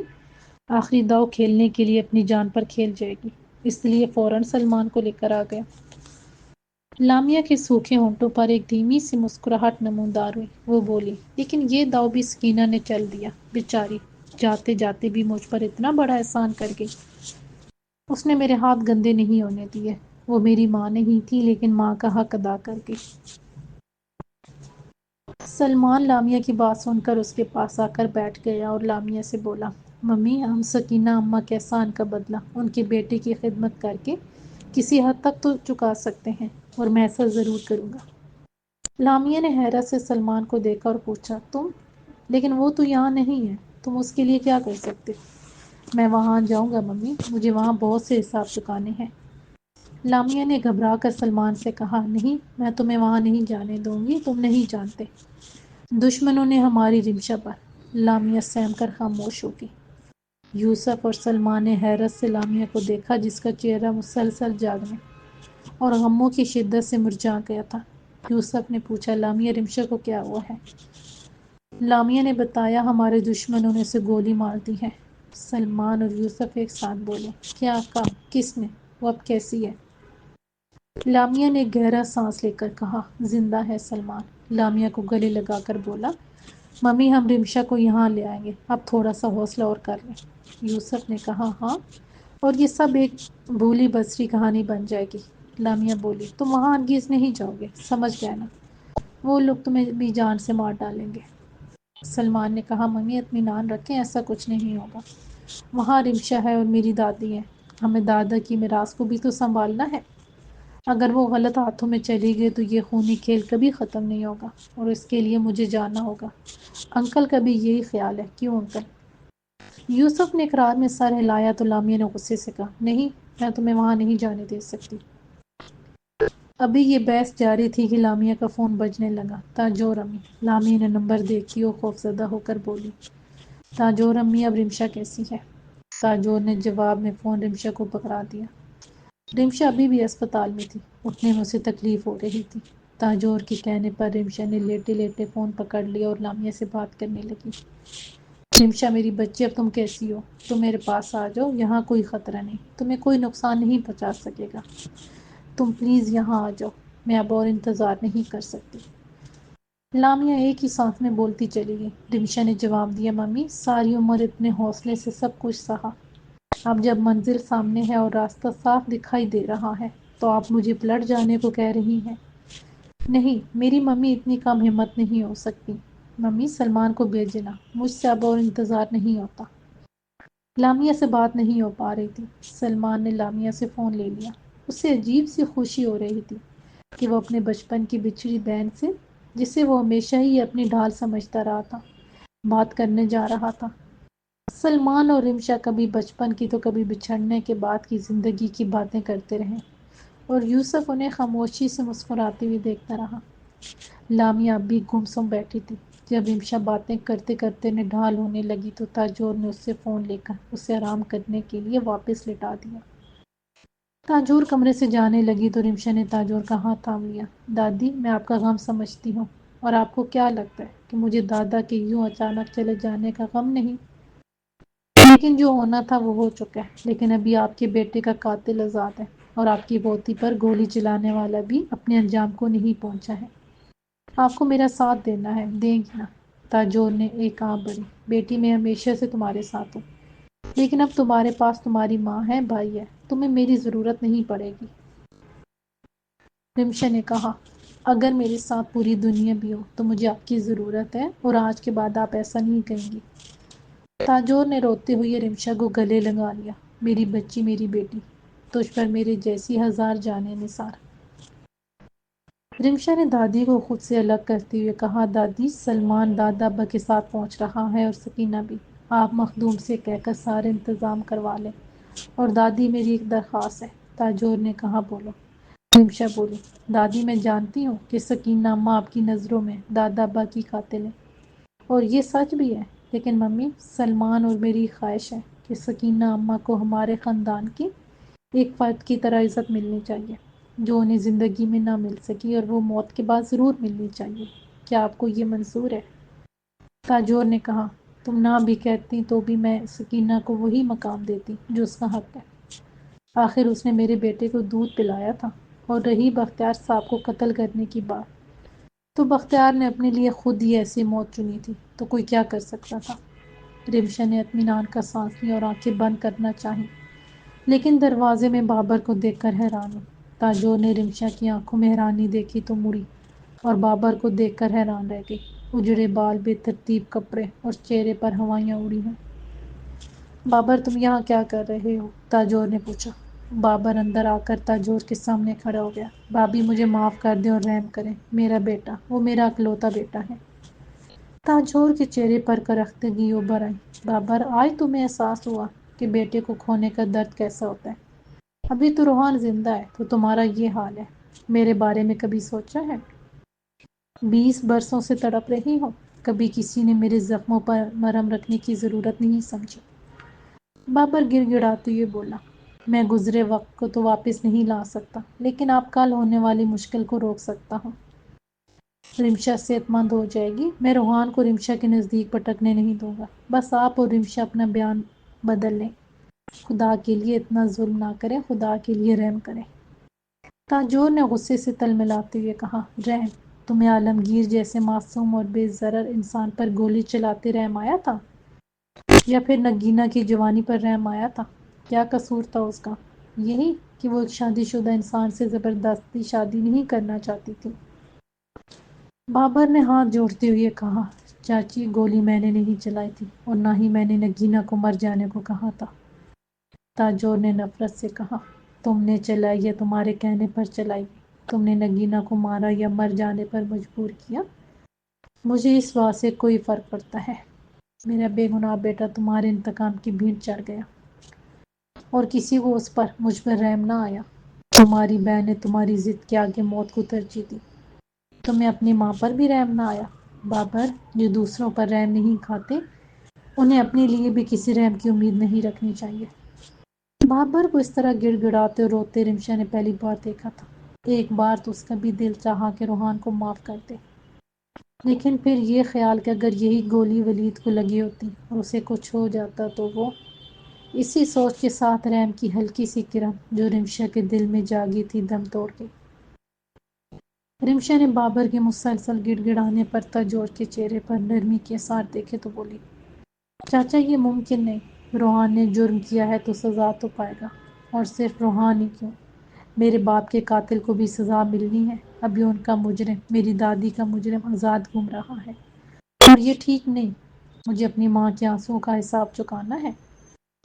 S1: آخری داؤ کھیلنے کے لیے اپنی جان پر کھیل جائے گی، اس لیے فوراً سلمان کو لے کر آ گیا۔ لامیا کے سوکھے ہونٹوں پر ایک دھیمی سی مسکراہٹ نمودار ہوئی۔ وہ بولی، لیکن یہ داؤ بھی سکینہ نے چل دیا، بیچاری جاتے جاتے بھی مجھ پر اتنا بڑا احسان کر گئی۔ اس نے میرے ہاتھ گندے نہیں ہونے دیے۔ وہ میری ماں نہیں تھی لیکن ماں کا حق ادا کر گئی۔ سلمان لامیا کی بات سن کر اس کے پاس آ کر بیٹھ گیا اور لامیا سے بولا، ممی، ہم سکینہ اماں کے احسان کا بدلہ ان کے بیٹے کی خدمت کر کے کسی حد تک تو چکا سکتے ہیں، اور میں ایسا ضرور کروں گا۔ لامیا نے حیرت سے سلمان کو دیکھا اور پوچھا، تم؟ لیکن وہ تو یہاں نہیں ہے، تم اس کے لیے کیا کر سکتے؟ میں وہاں جاؤں گا ممی، مجھے وہاں بہت سے حساب چکانے ہیں۔ لامیا نے گھبرا کر سلمان سے کہا، نہیں، میں تمہیں وہاں نہیں جانے دوں گی، تم نہیں جانتے۔ دشمنوں نے ہماری رمشا پر۔ لامیا سہم کر خاموش ہو گئی۔ یوسف اور سلمان نے حیرت سے لامیا کو دیکھا جس کا چہرہ مسلسل جاگنے اور غموں کی شدت سے مرجھا گیا تھا۔ یوسف نے پوچھا، لامیا، رمشا کو کیا ہوا ہے؟ لامیا نے بتایا، ہمارے دشمنوں نے اسے گولی مار دی ہے۔ سلمان اور یوسف ایک ساتھ بولے، کیا کہا؟ کس نے؟ وہ اب کیسی ہے؟ لامیا نے گہرا سانس لے کر کہا، زندہ ہے۔ سلمان لامیا کو گلے لگا کر بولا، ممی، ہم رمشا کو یہاں لے آئیں گے، اب تھوڑا سا حوصلہ اور کر لیں۔ یوسف نے کہا، ہاں، اور یہ سب ایک بھولی بسری کہانی بن جائے گی۔ لامیا بولی، تم وہاں ہرگز نہیں جاؤ گے، سمجھ گئے نا؟ وہ لوگ تمہیں بھی جان سے مار ڈالیں گے۔ سلمان نے کہا، ممی اطمینان رکھیں، ایسا کچھ نہیں ہوگا۔ وہاں رمشا ہے اور میری دادی ہے، ہمیں دادا کی میراث کو بھی تو سنبھالنا ہے۔ اگر وہ غلط ہاتھوں میں چلی گئی تو یہ خونی کھیل کبھی ختم نہیں ہوگا، اور اس کے لیے مجھے جانا ہوگا۔ انکل کا بھی یہی خیال ہے، کیوں انکل؟ یوسف نے اقرار میں سر ہلایا تو لامیا نے غصے سے کہا، نہیں، میں تمہیں وہاں نہیں جانے دے سکتی۔ ابھی یہ بحث جاری تھی کہ لامیا کا فون بجنے لگا۔ تاجور امی۔ لامیا نے نمبر دیکھی اور خوفزدہ ہو کر بولی، تاجور امی، اب رمشا کیسی ہے؟ تاجور نے جواب میں فون رمشا کو پکڑا دیا۔ رمشا ابھی بھی اسپتال میں تھی، اٹھنے میں اسے تکلیف ہو رہی تھی۔ تاجور کے کہنے پر رمشا نے لیٹے لیٹے فون پکڑ لیا اور لامیا سے بات کرنے لگی۔ رمشا میری بچی، اب تم کیسی ہو؟ تم میرے پاس آ جاؤ، یہاں کوئی خطرہ نہیں، تمہیں کوئی نقصان نہیں پہنچا سکے گا۔ تم پلیز یہاں آ جاؤ، میں اب اور انتظار نہیں کر سکتی۔ لامیا ایک ہی سانس میں بولتی چلی گئی۔ رمشا نے جواب دیا، ممی، ساری عمر اتنے حوصلے سے سب کچھ سہا، اب جب منزل سامنے ہے اور راستہ صاف دکھائی دے رہا ہے تو آپ مجھے پلٹ جانے کو کہہ رہی ہیں؟ نہیں، میری ممی اتنی کم ہمت نہیں ہو سکتی۔ ممی، سلمان کو بھیجنا، مجھ سے اب اور انتظار نہیں ہوتا۔ لامیا سے بات نہیں ہو پا رہی تھی۔ سلمان نے لامیا سے فون لے لیا۔ اسے عجیب سی خوشی ہو رہی تھی کہ وہ اپنے بچپن کی بچھڑی بہن سے، جسے وہ ہمیشہ ہی اپنی ڈھال سمجھتا رہا تھا، بات کرنے جا رہا تھا۔ سلمان اور رمشا کبھی بچپن کی تو کبھی بچھڑنے کے بعد کی زندگی کی باتیں کرتے رہے، اور یوسف انہیں خاموشی سے مسکراتے ہوئے دیکھتا رہا۔ لامیا اب بھی گم سم بیٹھی تھی۔ جب رمشا باتیں کرتے کرتے ڈھال ہونے لگی تو تاجور نے اس سے فون لے کر اسے آرام کرنے کے لیے واپس لٹا دیا۔ تاجور کمرے سے جانے لگی تو رمشا نے تاجور کا ہاتھ تھام لیا۔ دادی، میں آپ کا غم سمجھتی ہوں، اور آپ کو کیا لگتا ہے کہ مجھے دادا کے یوں اچانک چلے جانے کا غم نہیں؟ لیکن جو ہونا تھا وہ ہو چکا ہے۔ لیکن ابھی آپ کے بیٹے کا قاتل آزاد ہے، اور آپ کی پوتی پر گولی چلانے والا بھی اپنے انجام کو نہیں پہنچا ہے۔ آپ کو میرا ساتھ دینا ہے، دیں گی نا؟ تاجور نے ایک آنکھ بھری۔ بیٹی، میں ہمیشہ سے تمہارے ساتھ ہوں، لیکن اب تمہارے پاس تمہاری ماں ہے، بھائی ہے، تمہیں میری ضرورت نہیں پڑے گی۔ رمشا نے کہا، اگر میرے ساتھ پوری دنیا بھی ہو تو مجھے آپ کی ضرورت ہے، اور آج کے بعد آپ ایسا نہیں کہیں گی۔ تاجور نے روتے ہوئے رمشا کو گلے لگا لیا۔ میری بچی، میری بیٹی، تجھ پر میرے جیسی ہزار جانیں نثار۔ رمشا نے دادی کو خود سے الگ کرتے ہوئے کہا، دادی، سلمان دادا ابا کے ساتھ پہنچ رہا ہے، اور سکینہ بھی۔ آپ مخدوم سے کہہ کر سارے انتظام کروا لیں، اور دادی، میری ایک درخواست ہے۔ تاجور نے کہا، بولو۔ رمشا بولی، دادی، میں جانتی ہوں کہ سکینہ اماں آپ کی نظروں میں دادا ابا کی قاتل ہے، اور یہ سچ بھی ہے، لیکن ممی، سلمان اور میری خواہش ہے کہ سکینہ اماں کو ہمارے خاندان کی ایک فرد کی طرح عزت ملنی چاہیے۔ جو انہیں زندگی میں نہ مل سکی اور وہ موت کے بعد ضرور ملنی چاہیے۔ کیا آپ کو یہ منظور ہے؟ تاجور نے کہا، تم نہ بھی کہتی تو بھی میں سکینہ کو وہی مقام دیتی جو اس کا حق ہے۔ آخر اس نے میرے بیٹے کو دودھ پلایا تھا۔ اور رہی بختیار صاحب کو قتل کرنے کی بات، تو بختیار نے اپنے لیے خود ہی ایسی موت چنی تھی، تو کوئی کیا کر سکتا تھا؟ رمشا نے اطمینان کا سانس لیا اور آنکھیں بند کرنا چاہیں، لیکن دروازے میں بابر کو دیکھ کر حیران ہوئی۔ تاجور نے رمشا کی آنکھوں میں حیرانی دیکھی تو مڑی اور بابر کو دیکھ کر حیران رہ گئی۔ اجڑے بال، بے ترتیب کپڑے اور چہرے پر ہوائیاں اڑی ہیں۔ بابر، تم یہاں کیا کر رہے ہو؟ تاجور نے پوچھا۔ بابر اندر آ کر تاجور کے سامنے کھڑا ہو گیا۔ بھابھی، مجھے معاف کر دیں اور رحم کریں، میرا بیٹا، وہ میرا اکلوتا بیٹا ہے۔ تاجور کے چہرے پر کرختگی ابھر آئی۔ بابر، آج تمہیں احساس ہوا کہ بیٹے کو کھونے کا درد کیسا ہوتا ہے۔ ابھی تو روحان زندہ ہے تو تمہارا یہ حال ہے۔ میرے بارے میں کبھی سوچا ہے؟ 20 برسوں سے تڑپ رہی ہوں، کبھی کسی نے میرے زخموں پر مرہم رکھنے کی ضرورت نہیں سمجھی۔ بابر گڑ گڑاتے ہوئے بولا، میں گزرے وقت کو تو واپس نہیں لا سکتا، لیکن آپ کل ہونے والی مشکل کو روک سکتا ہوں۔ رمشا صحت مند ہو جائے گی، میں روحان کو رمشا کے نزدیک پٹکنے نہیں دوں گا۔ بس آپ اور رمشا اپنا بیان بدل لیں۔ خدا کے لیے اتنا ظلم نہ کریں، خدا کے لیے رحم کریں۔ تاجور نے غصے سے تل ملاتے ہوئے کہا، رحم؟ تمہیں عالمگیر جیسے معصوم اور بے ضرر انسان پر گولی چلاتے رحم آیا تھا؟ یا پھر نگینہ کی جوانی پر رحم آیا تھا؟ کیا قصور تھا اس کا؟ یہی کہ وہ ایک شادی شدہ انسان سے زبردستی شادی نہیں کرنا چاہتی تھی۔ بابر نے ہاتھ جوڑتے ہوئے کہا، چاچی، گولی میں نے نہیں چلائی تھی اور نہ ہی میں نے نگینہ کو مر جانے کو کہا تھا۔ تاجور نے نفرت سے کہا، تم نے چلائی یا تمہارے کہنے پر چلائی؟ تم نے نگینہ کو مارا یا مر جانے پر مجبور کیا؟ مجھے اس بات سے کوئی فرق پڑتا ہے۔ میرا بے گناہ بیٹا تمہارے انتقام کی بھینٹ چڑھ گیا اور کسی کو اس پر، مجھ پر رحم نہ آیا۔ تمہاری بہن نے تمہاری ضد کے آگے موت کو ترجیح دی۔ تمہیں اپنی ماں پر بھی رحم نہ آیا۔ بابر، جو دوسروں پر رحم نہیں کھاتے، انہیں اپنے لیے بھی کسی رحم کی امید نہیں رکھنی چاہیے۔ بابر کو اس طرح گڑ گڑاتے اور روتے رمشا نے پہلی بار دیکھا تھا۔ ایک بار تو اس کا بھی دل چاہا کہ روحان کو معاف کر دے، لیکن پھر یہ خیال کہ اگر یہی گولی ولید کو لگی ہوتی اور اسے کچھ ہو جاتا تو وہ، اسی سوچ کے ساتھ رحم کی ہلکی سی کرن جو رمشا کے دل میں جاگی تھی دم توڑ گئی۔ رمشا نے بابر کے مسلسل گڑ گڑانے پر تاجور کے چہرے پر نرمی کے آثار دیکھے تو بولی، چاچا، یہ ممکن نہیں۔ روحان نے جرم کیا ہے تو سزا تو پائے گا، اور صرف روحان ہی کیوں، میرے باپ کے قاتل کو بھی سزا ملنی ہے۔ ابھی ان کا مجرم، میری دادی کا مجرم، آزاد گھوم رہا ہے اور یہ ٹھیک نہیں۔ مجھے اپنی ماں کے آنسوؤں کا حساب چکانا ہے،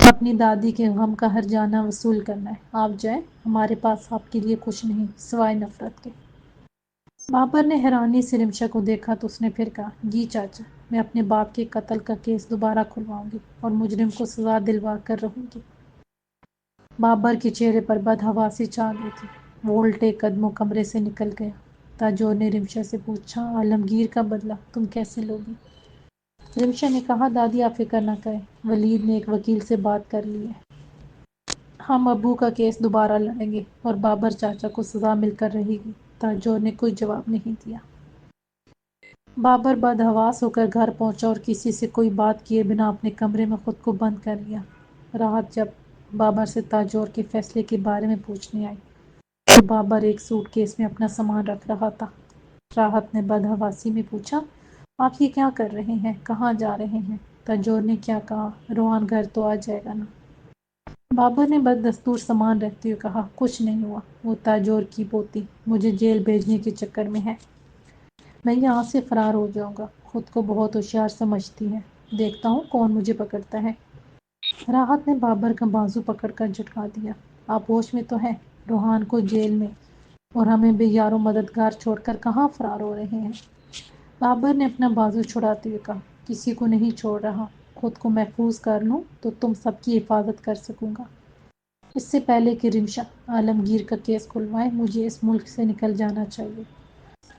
S1: اپنی دادی کے غم کا ہر جانہ وصول کرنا ہے۔ آپ جائیں، ہمارے پاس آپ کے لیے کچھ نہیں سوائے نفرت کے۔ بابر نے حیرانی سے رمشا کو دیکھا تو اس نے پھر کہا، جی چاچا، میں اپنے باپ کے قتل کا کیس دوبارہ کھلواؤں گی اور مجرم کو سزا دلوا کر رہوں گی۔ بابر کے چہرے پر بدحواسی چھا گئی تھی۔ وہ الٹے قدموں کمرے سے نکل گیا۔ تاجور نے رمشا سے پوچھا، عالمگیر کا بدلہ تم کیسے لوگی؟ رمشا نے کہا، دادی آپ فکر نہ کریں، ولید نے ایک وکیل سے بات کر لی ہے۔ ہم ابو کا کیس دوبارہ لڑیں گے اور بابر چاچا کو سزا مل کر رہے گی۔ تاجور نے کوئی جواب نہیں دیا۔ بابر بدحواس ہو کر گھر پہنچا اور کسی سے کوئی بات کیے بنا اپنے کمرے میں خود کو بند کر لیا۔ راحت جب بابر سے تاجور کے فیصلے کے بارے میں پوچھنے آئی تو بابر ایک سوٹ کیس میں اپنا سامان رکھ رہا تھا۔ راحت نے بدحواسی میں پوچھا، آپ یہ کیا کر رہے ہیں؟ کہاں جا رہے ہیں؟ تاجور نے کیا کہا، روحان گھر تو آ جائے گا نا؟ بابر نے بددستور سامان رکھتے ہوئے کہا، کچھ نہیں ہوا، وہ تاجور کی پوتی مجھے جیل بھیجنے کے چکر میں ہے۔ میں یہاں سے فرار ہو جاؤں گا، خود کو بہت ہوشیار سمجھتی ہے، دیکھتا ہوں کون مجھے پکڑتا ہے۔ راحت نے بابر کا بازو پکڑ کر جھٹکا دیا، آپ ہوش میں تو ہیں؟ روحان کو جیل میں اور ہمیں بے یار و مددگار چھوڑ کر کہاں فرار ہو رہے ہیں؟ بابر نے اپنا بازو چھڑاتے ہوئے کہا، کسی کو نہیں چھوڑ رہا، خود کو محفوظ کر لوں تو تم سب کی حفاظت کر سکوں گا۔ اس سے پہلے کہ رمشا عالمگیر کا کیس کھلوائے، مجھے اس ملک سے نکل جانا چاہیے۔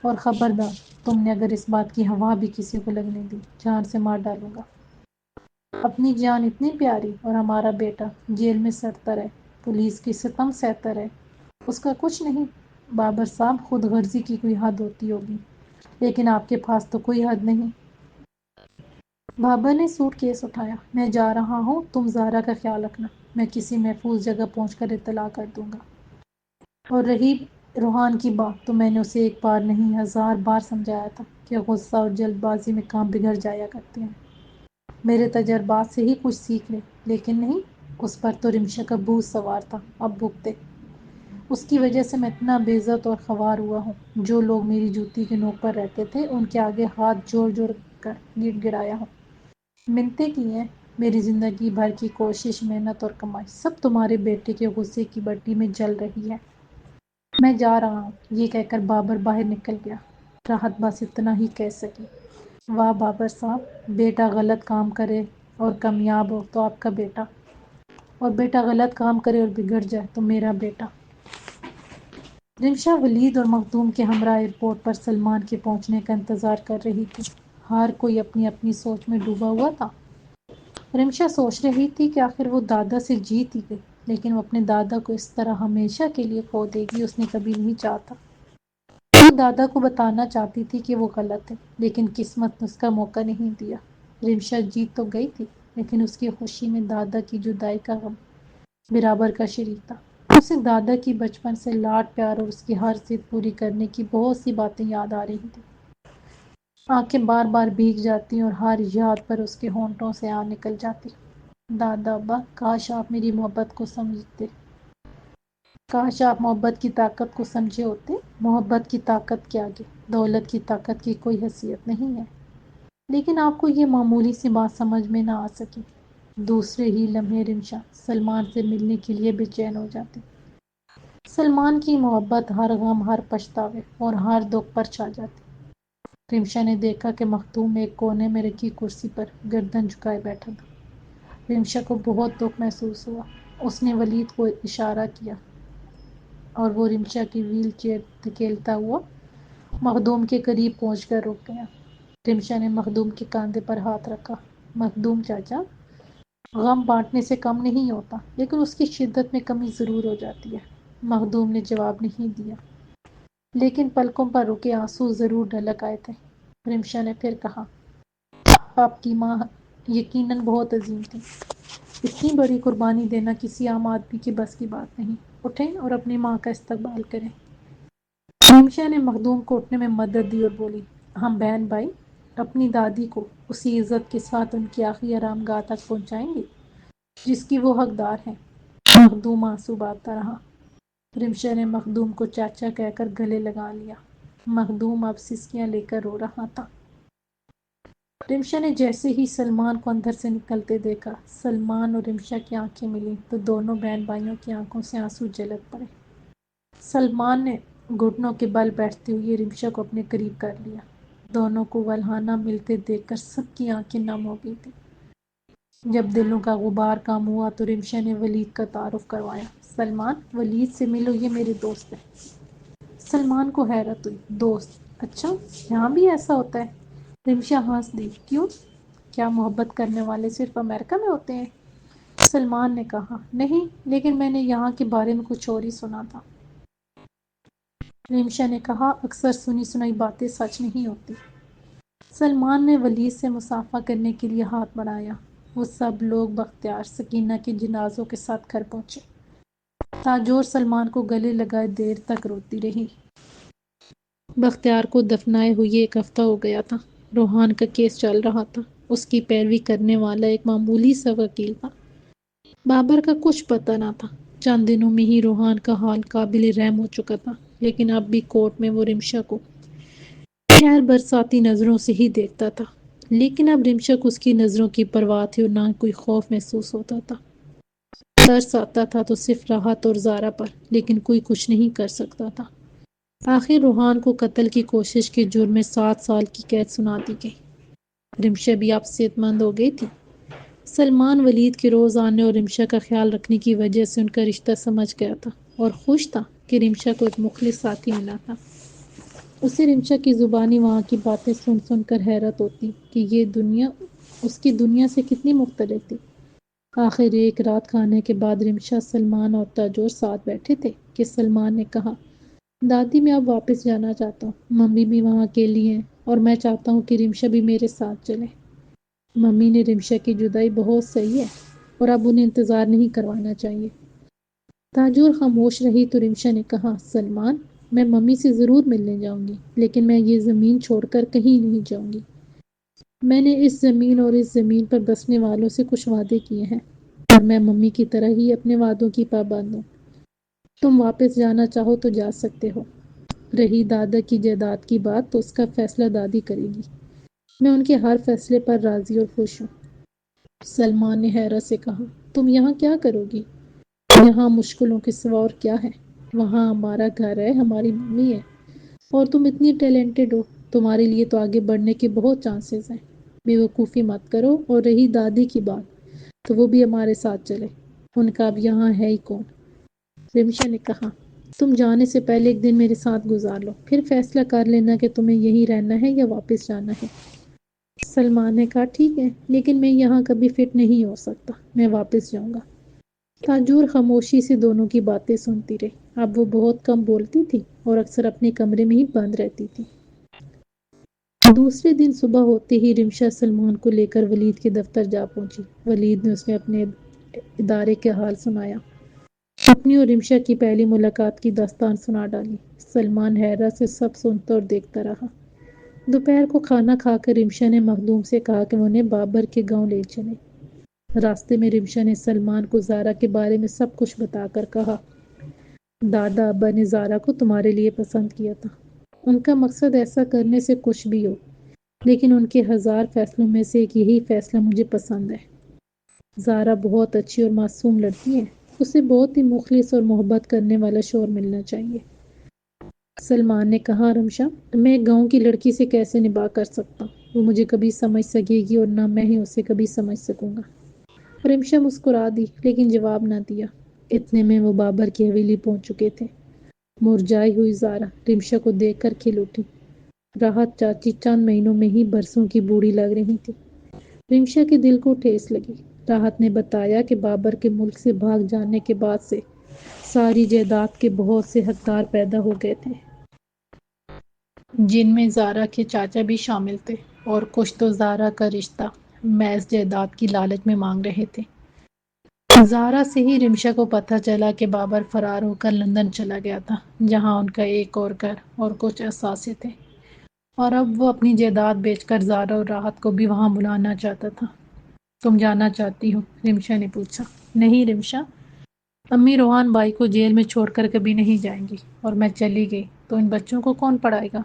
S1: اور خبردار، تم نے اگر اس بات کی ہوا بھی کسی کو لگنے دی، جان سے مار ڈالوں گا۔ اپنی جان اتنی پیاری اور ہمارا بیٹا جیل میں سڑتا رہے، پولیس کی ستم سہتا رہے، اس کا کچھ نہیں۔ بابر صاحب، خود غرضی کی کوئی حد ہوتی ہوگی، لیکن آپ کے پاس تو کوئی حد نہیں۔ بابر نے سوٹ کیس اٹھایا۔ میں جا رہا ہوں، تم زہرا کا خیال رکھنا، میں کسی محفوظ جگہ پہنچ کر اطلاع کر دوں گا۔ اور رہی روحان کی بات، تو میں نے اسے ایک بار نہیں 1000 بار سمجھایا تھا کہ غصہ اور جلد بازی میں کام بگڑ جایا کرتے ہیں۔ میرے تجربات سے ہی کچھ سیکھ لے، لیکن نہیں، اس پر تو رمشا کا بھوت سوار تھا، اب بھگتے۔ اس کی وجہ سے میں اتنا بے عزت اور خوار ہوا ہوں۔ جو لوگ میری جوتی کے نوک پر رہتے تھے، ان کے آگے ہاتھ جوڑ جوڑ کر گڑ گڑایا ہوں، منتیں کی ہیں۔ میری زندگی بھر کی کوشش، محنت اور کمائی سب تمہارے بیٹے کے غصے کی بٹی میں جل رہی ہے۔ میں جا رہا ہوں، یہ کہہ کر بابر باہر نکل گیا۔ راحت بس اتنا ہی کہہ سکی۔ واہ بابر صاحب، بیٹا غلط کام کرے اور کامیاب ہو تو آپ کا بیٹا، اور بیٹا غلط کام کرے اور بگڑ جائے تو میرا بیٹا۔ رمشا ولید اور مخدوم کے ہمراہ ایئرپورٹ پر سلمان کے پہنچنے کا انتظار کر رہی تھی۔ ہر کوئی اپنی اپنی سوچ میں ڈوبا ہوا تھا۔ رمشا سوچ رہی تھی کہ آخر وہ دادا سے جیت ہی گئی، لیکن وہ اپنے دادا کو اس طرح ہمیشہ کے لیے کھو دے گی، اس نے کبھی نہیں چاہتا۔ وہ دادا کو بتانا چاہتی تھی کہ وہ غلط ہے، لیکن قسمت نے اس کا موقع نہیں دیا۔ رمشا جیت تو گئی تھی، لیکن اس کی خوشی میں دادا کی جدائی کا غم برابر کا شریک تھا۔ اسے دادا کی بچپن سے لاڈ پیار اور اس کی ہر ضد پوری کرنے کی بہت سی باتیں یاد آ رہی تھیں۔ آنکھیں بار بار بھیگ جاتی اور ہر یاد پر اس کے ہونٹوں سے آہ نکل جاتی۔ دادا ابا، کاش آپ میری محبت کو سمجھتے، کاش آپ محبت کی طاقت کو سمجھے ہوتے۔ محبت کی طاقت کے آگے دولت کی طاقت کی کوئی حیثیت نہیں ہے۔ لیکن آپ کو یہ معمولی سی بات سمجھ میں نہ آ سکی۔ دوسرے ہی لمحے رمشا سلمان سے ملنے کے لیے بے چین ہو جاتی۔ سلمان کی محبت ہر غم، ہر پچھتاوے اور ہر دکھ پر چھا جاتی۔ رمشا نے دیکھا کہ مخدوم ایک کونے میں رکھی کرسی پر گردن جھکائے بیٹھا تھا۔ رمشا کو بہت دکھ محسوس ہوا۔ اس نے ولید کو اشارہ کیا اور وہ رمشا کی ویل چیئر دھکیلتا ہوا مخدوم کے قریب پہنچ کر رک گیا۔ رمشا نے مخدوم کے کاندھے پر ہاتھ رکھا۔ مخدوم چاچا، غم بانٹنے سے کم نہیں ہوتا، لیکن اس کی شدت میں کمی ضرور ہو جاتی ہے۔ مخدوم نے جواب نہیں دیا، لیکن پلکوں پر رکے آنسو ضرور ڈھلک آئے تھے۔ رمشا نے پھر کہا، آپ کی ماں یقیناً بہت عظیم تھی۔ اتنی بڑی قربانی دینا کسی عام آدمی کی بس کی بات نہیں۔ اٹھیں اور اپنی ماں کا استقبال کریں۔ رمشا نے مخدوم کو اٹھنے میں مدد دی اور بولی، ہم بہن بھائی اپنی دادی کو اسی عزت کے ساتھ ان کی آخری آرام گاہ تک پہنچائیں گے جس کی وہ حقدار ہیں۔ مخدوم آنسو بہاتا رہا۔ رمشا نے مخدوم کو چاچا کہہ کر گلے لگا لیا۔ مخدوم اب سسکیاں لے کر رو رہا تھا۔ رمشا نے جیسے ہی سلمان کو اندر سے نکلتے دیکھا، سلمان اور رمشا کی آنکھیں ملیں تو دونوں بہن بھائیوں کی آنکھوں سے آنسو جھلک پڑے۔ سلمان نے گھٹنوں کے بل بیٹھتے ہوئے رمشا کو اپنے قریب کر لیا۔ دونوں کو ولہانہ ملتے دیکھ کر سب کی آنکھیں نم ہو گئی تھیں۔ جب دلوں کا غبار کم ہوا تو رمشا نے ولید کا تعارف کروایا۔ سلمان، ولید سے ملو، یہ میرے دوست ہیں۔ سلمان کو حیرت ہوئی، دوست؟ اچھا، یہاں بھی ایسا ہوتا ہے؟ رمشا ہنس دی، کیوں؟ کیا محبت کرنے والے صرف امریکہ میں ہوتے ہیں؟ سلمان نے کہا، نہیں، لیکن میں نے یہاں کے بارے میں کچھ اور ہی سنا تھا۔ رمشا نے کہا، اکثر سنی سنائی باتیں سچ نہیں ہوتی۔ سلمان نے ولید سے مصافحہ کرنے کے لیے ہاتھ بڑھایا۔ وہ سب لوگ بختیار سکینہ کے جنازوں کے ساتھ گھر پہنچے۔ تاجور سلمان کو گلے لگائے دیر تک روتی رہی۔ بختیار کو دفنائے ہوئے 1 ہفتہ ہو گیا تھا۔ روحان کا کیس چل رہا تھا۔ اس کی پیروی کرنے والا ایک معمولی سا وکیل تھا۔ بابر کا کچھ پتہ نہ تھا۔ چند دنوں میں ہی روحان کا حال قابل رحم ہو چکا تھا، لیکن اب بھی کورٹ میں وہ رمشا کو خیر برساتی نظروں سے ہی دیکھتا تھا۔ لیکن اب رمشا کو اس کی نظروں کی پرواہ تھی اور نہ کوئی خوف محسوس ہوتا تھا۔ ترس آتا تھا تو صرف راحت اور زہرا پر، لیکن کوئی کچھ نہیں کر سکتا تھا۔ آخر روحان کو قتل کی کوشش کے جرم میں 7 سال کی قید سنا دی گئی۔ رمشا بھی اب صحت مند ہو گئی تھی۔ سلمان ولید کے روز آنے اور رمشا کا خیال رکھنے کی وجہ سے ان کا رشتہ سمجھ گیا تھا اور خوش تھا کہ رمشا کو ایک مخلص ساتھی ملا تھا۔ اسے رمشا کی زبانی وہاں کی باتیں سن سن کر حیرت ہوتی کہ یہ دنیا اس کی دنیا سے کتنی مختلف تھی۔ آخر ایک رات کھانے کے بعد رمشا، سلمان اور تاجور ساتھ بیٹھے تھے کہ سلمان نے کہا، دادی میں اب واپس جانا چاہتا ہوں، ممی بھی وہاں اکیلی ہیں اور میں چاہتا ہوں کہ رمشا بھی میرے ساتھ چلے۔ ممی نے رمشا کی جدائی بہت صحیح ہے اور اب انہیں انتظار نہیں کروانا چاہیے۔ تاجور خاموش رہی تو رمشا نے کہا، سلمان، میں ممی سے ضرور ملنے جاؤں گی، لیکن میں یہ زمین چھوڑ کر کہیں نہیں جاؤں گی۔ میں نے اس زمین اور اس زمین پر بسنے والوں سے کچھ وعدے کیے ہیں اور میں ممی کی طرح ہی اپنے وعدوں کی پابند ہوں۔ تم واپس جانا چاہو تو جا سکتے ہو۔ رہی دادا کی جائیداد کی بات تو اس کا فیصلہ دادی کرے گی۔ میں ان کے ہر فیصلے پر راضی اور خوش ہوں۔ سلمان نے حیرت سے کہا، تم یہاں کیا کرو گی؟ یہاں مشکلوں کے سوا اور کیا ہے؟ وہاں ہمارا گھر ہے، ہماری ممی ہے اور تم اتنی ٹیلنٹڈ ہو، تمہارے لیے تو آگے بڑھنے کے بہت چانسز ہیں۔ بے وقوفی مت کرو، اور رہی دادی کی بات تو وہ بھی ہمارے ساتھ چلے، ان کا اب یہاں ہے ہی کون۔ رمشا نے کہا، تم جانے سے پہلے ایک دن میرے ساتھ گزار لو، پھر فیصلہ کر لینا کہ تمہیں یہیں رہنا ہے یا واپس جانا ہے۔ سلمان نے کہا، ٹھیک ہے، لیکن میں یہاں کبھی فٹ نہیں ہو سکتا، میں واپس جاؤں گا۔ تاجور خاموشی سے دونوں کی باتیں سنتی رہی۔ اب وہ بہت کم بولتی تھی اور اکثر اپنے کمرے میں ہی بند رہتی تھی۔ دوسرے دن صبح ہوتے ہی رمشا سلمان کو لے کر ولید کے دفتر جا پہنچی۔ ولید نے اسے اپنے ادارے کا حال سنایا، اپنی اور رمشا کی پہلی ملاقات کی داستان سنا ڈالی۔ سلمان حیرت سے سب سنتا اور دیکھتا رہا۔ دوپہر کو کھانا کھا کر رمشا نے مخدوم سے کہا کہ وہ انہیں بابر کے گاؤں لے چلے۔ راستے میں رمشا نے سلمان کو زارا کے بارے میں سب کچھ بتا کر کہا، دادا ابا نے زارا کو تمہارے لیے پسند کیا تھا۔ ان کا مقصد ایسا کرنے سے کچھ بھی ہو، لیکن ان کے ہزار فیصلوں میں سے ایک یہی فیصلہ مجھے پسند ہے۔ زارا بہت اچھی اور معصوم لڑکی ہے، اسے بہت ہی مخلص اور محبت کرنے والا شوہر ملنا چاہیے۔ سلمان نے کہا، رمشا، میں گاؤں کی لڑکی سے کیسے نباہ کر سکتا ہوں؟ وہ مجھے کبھی سمجھ سکے گی اور نہ میں ہی اسے کبھی سمجھ سکوں گا۔ رمشا مسکرا دی لیکن جواب نہ دیا۔ اتنے میں وہ بابر کی حویلی پہنچ چکے تھے۔ مرجھائی ہوئی زارا رمشا کو دیکھ کر کھل اٹھی۔ راحت چاچی چند مہینوں میں ہی برسوں کی بوڑھی لگ رہی تھی۔ رمشا کے دل کو ٹھیس لگی۔ راحت نے بتایا کہ بابر کے ملک سے بھاگ جانے کے بعد سے ساری جائیداد کے بہت سے حقدار پیدا ہو گئے تھے، جن میں زارا کے چاچا بھی شامل تھے، اور کچھ تو زارا کا رشتہ محض جائیداد کی لالچ میں مانگ رہے تھے۔ زارا سے ہی رمشا کو پتہ چلا کہ بابر فرار ہو کر لندن چلا گیا تھا، جہاں ان کا ایک اور گھر اور کچھ اثاثے تھے، اور اب وہ اپنی جائیداد بیچ کر زارا اور راحت کو بھی وہاں بلانا چاہتا تھا۔ تم جانا چاہتی ہو؟ رمشا نے پوچھا۔ نہیں رمشا، امی روحان بھائی کو جیل میں چھوڑ کر کبھی نہیں جائیں گی، اور میں چلی گئی تو ان بچوں کو کون پڑھائے گا؟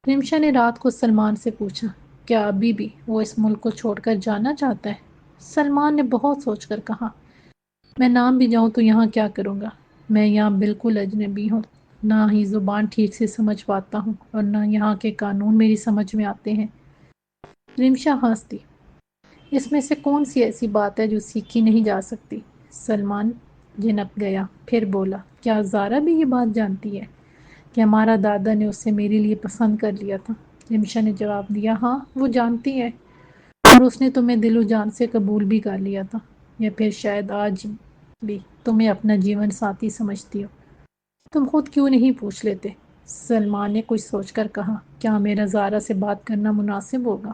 S1: رمشا نے رات کو سلمان سے پوچھا، کیا ابھی بھی وہ اس ملک کو چھوڑ کر جانا چاہتا ہے؟ سلمان نے بہت سوچ کر کہا، میں نام بھی جاؤں تو یہاں کیا کروں گا؟ میں یہاں بالکل اجنبی ہوں، نہ ہی زبان ٹھیک سے سمجھ پاتا ہوں اور نہ یہاں کے قانون میری سمجھ میں آتے ہیں۔ رمشا ہنس دی، اس میں سے کون سی ایسی بات ہے جو سیکھی نہیں جا سکتی؟ سلمان جھنک گیا، پھر بولا، کیا زارا بھی یہ بات جانتی ہے کہ ہمارا دادا نے اسے میرے لیے پسند کر لیا تھا؟ رمشا نے جواب دیا، ہاں وہ جانتی ہے، اور اس نے تمہیں دل و جان سے قبول بھی کر لیا تھا، یا پھر شاید آج بھی تمہیں اپنا جیون ساتھی سمجھتی ہو۔ تم خود کیوں نہیں پوچھ لیتے؟ سلمان نے کچھ سوچ کر کہا، کیا میرا زارا سے بات کرنا مناسب ہوگا؟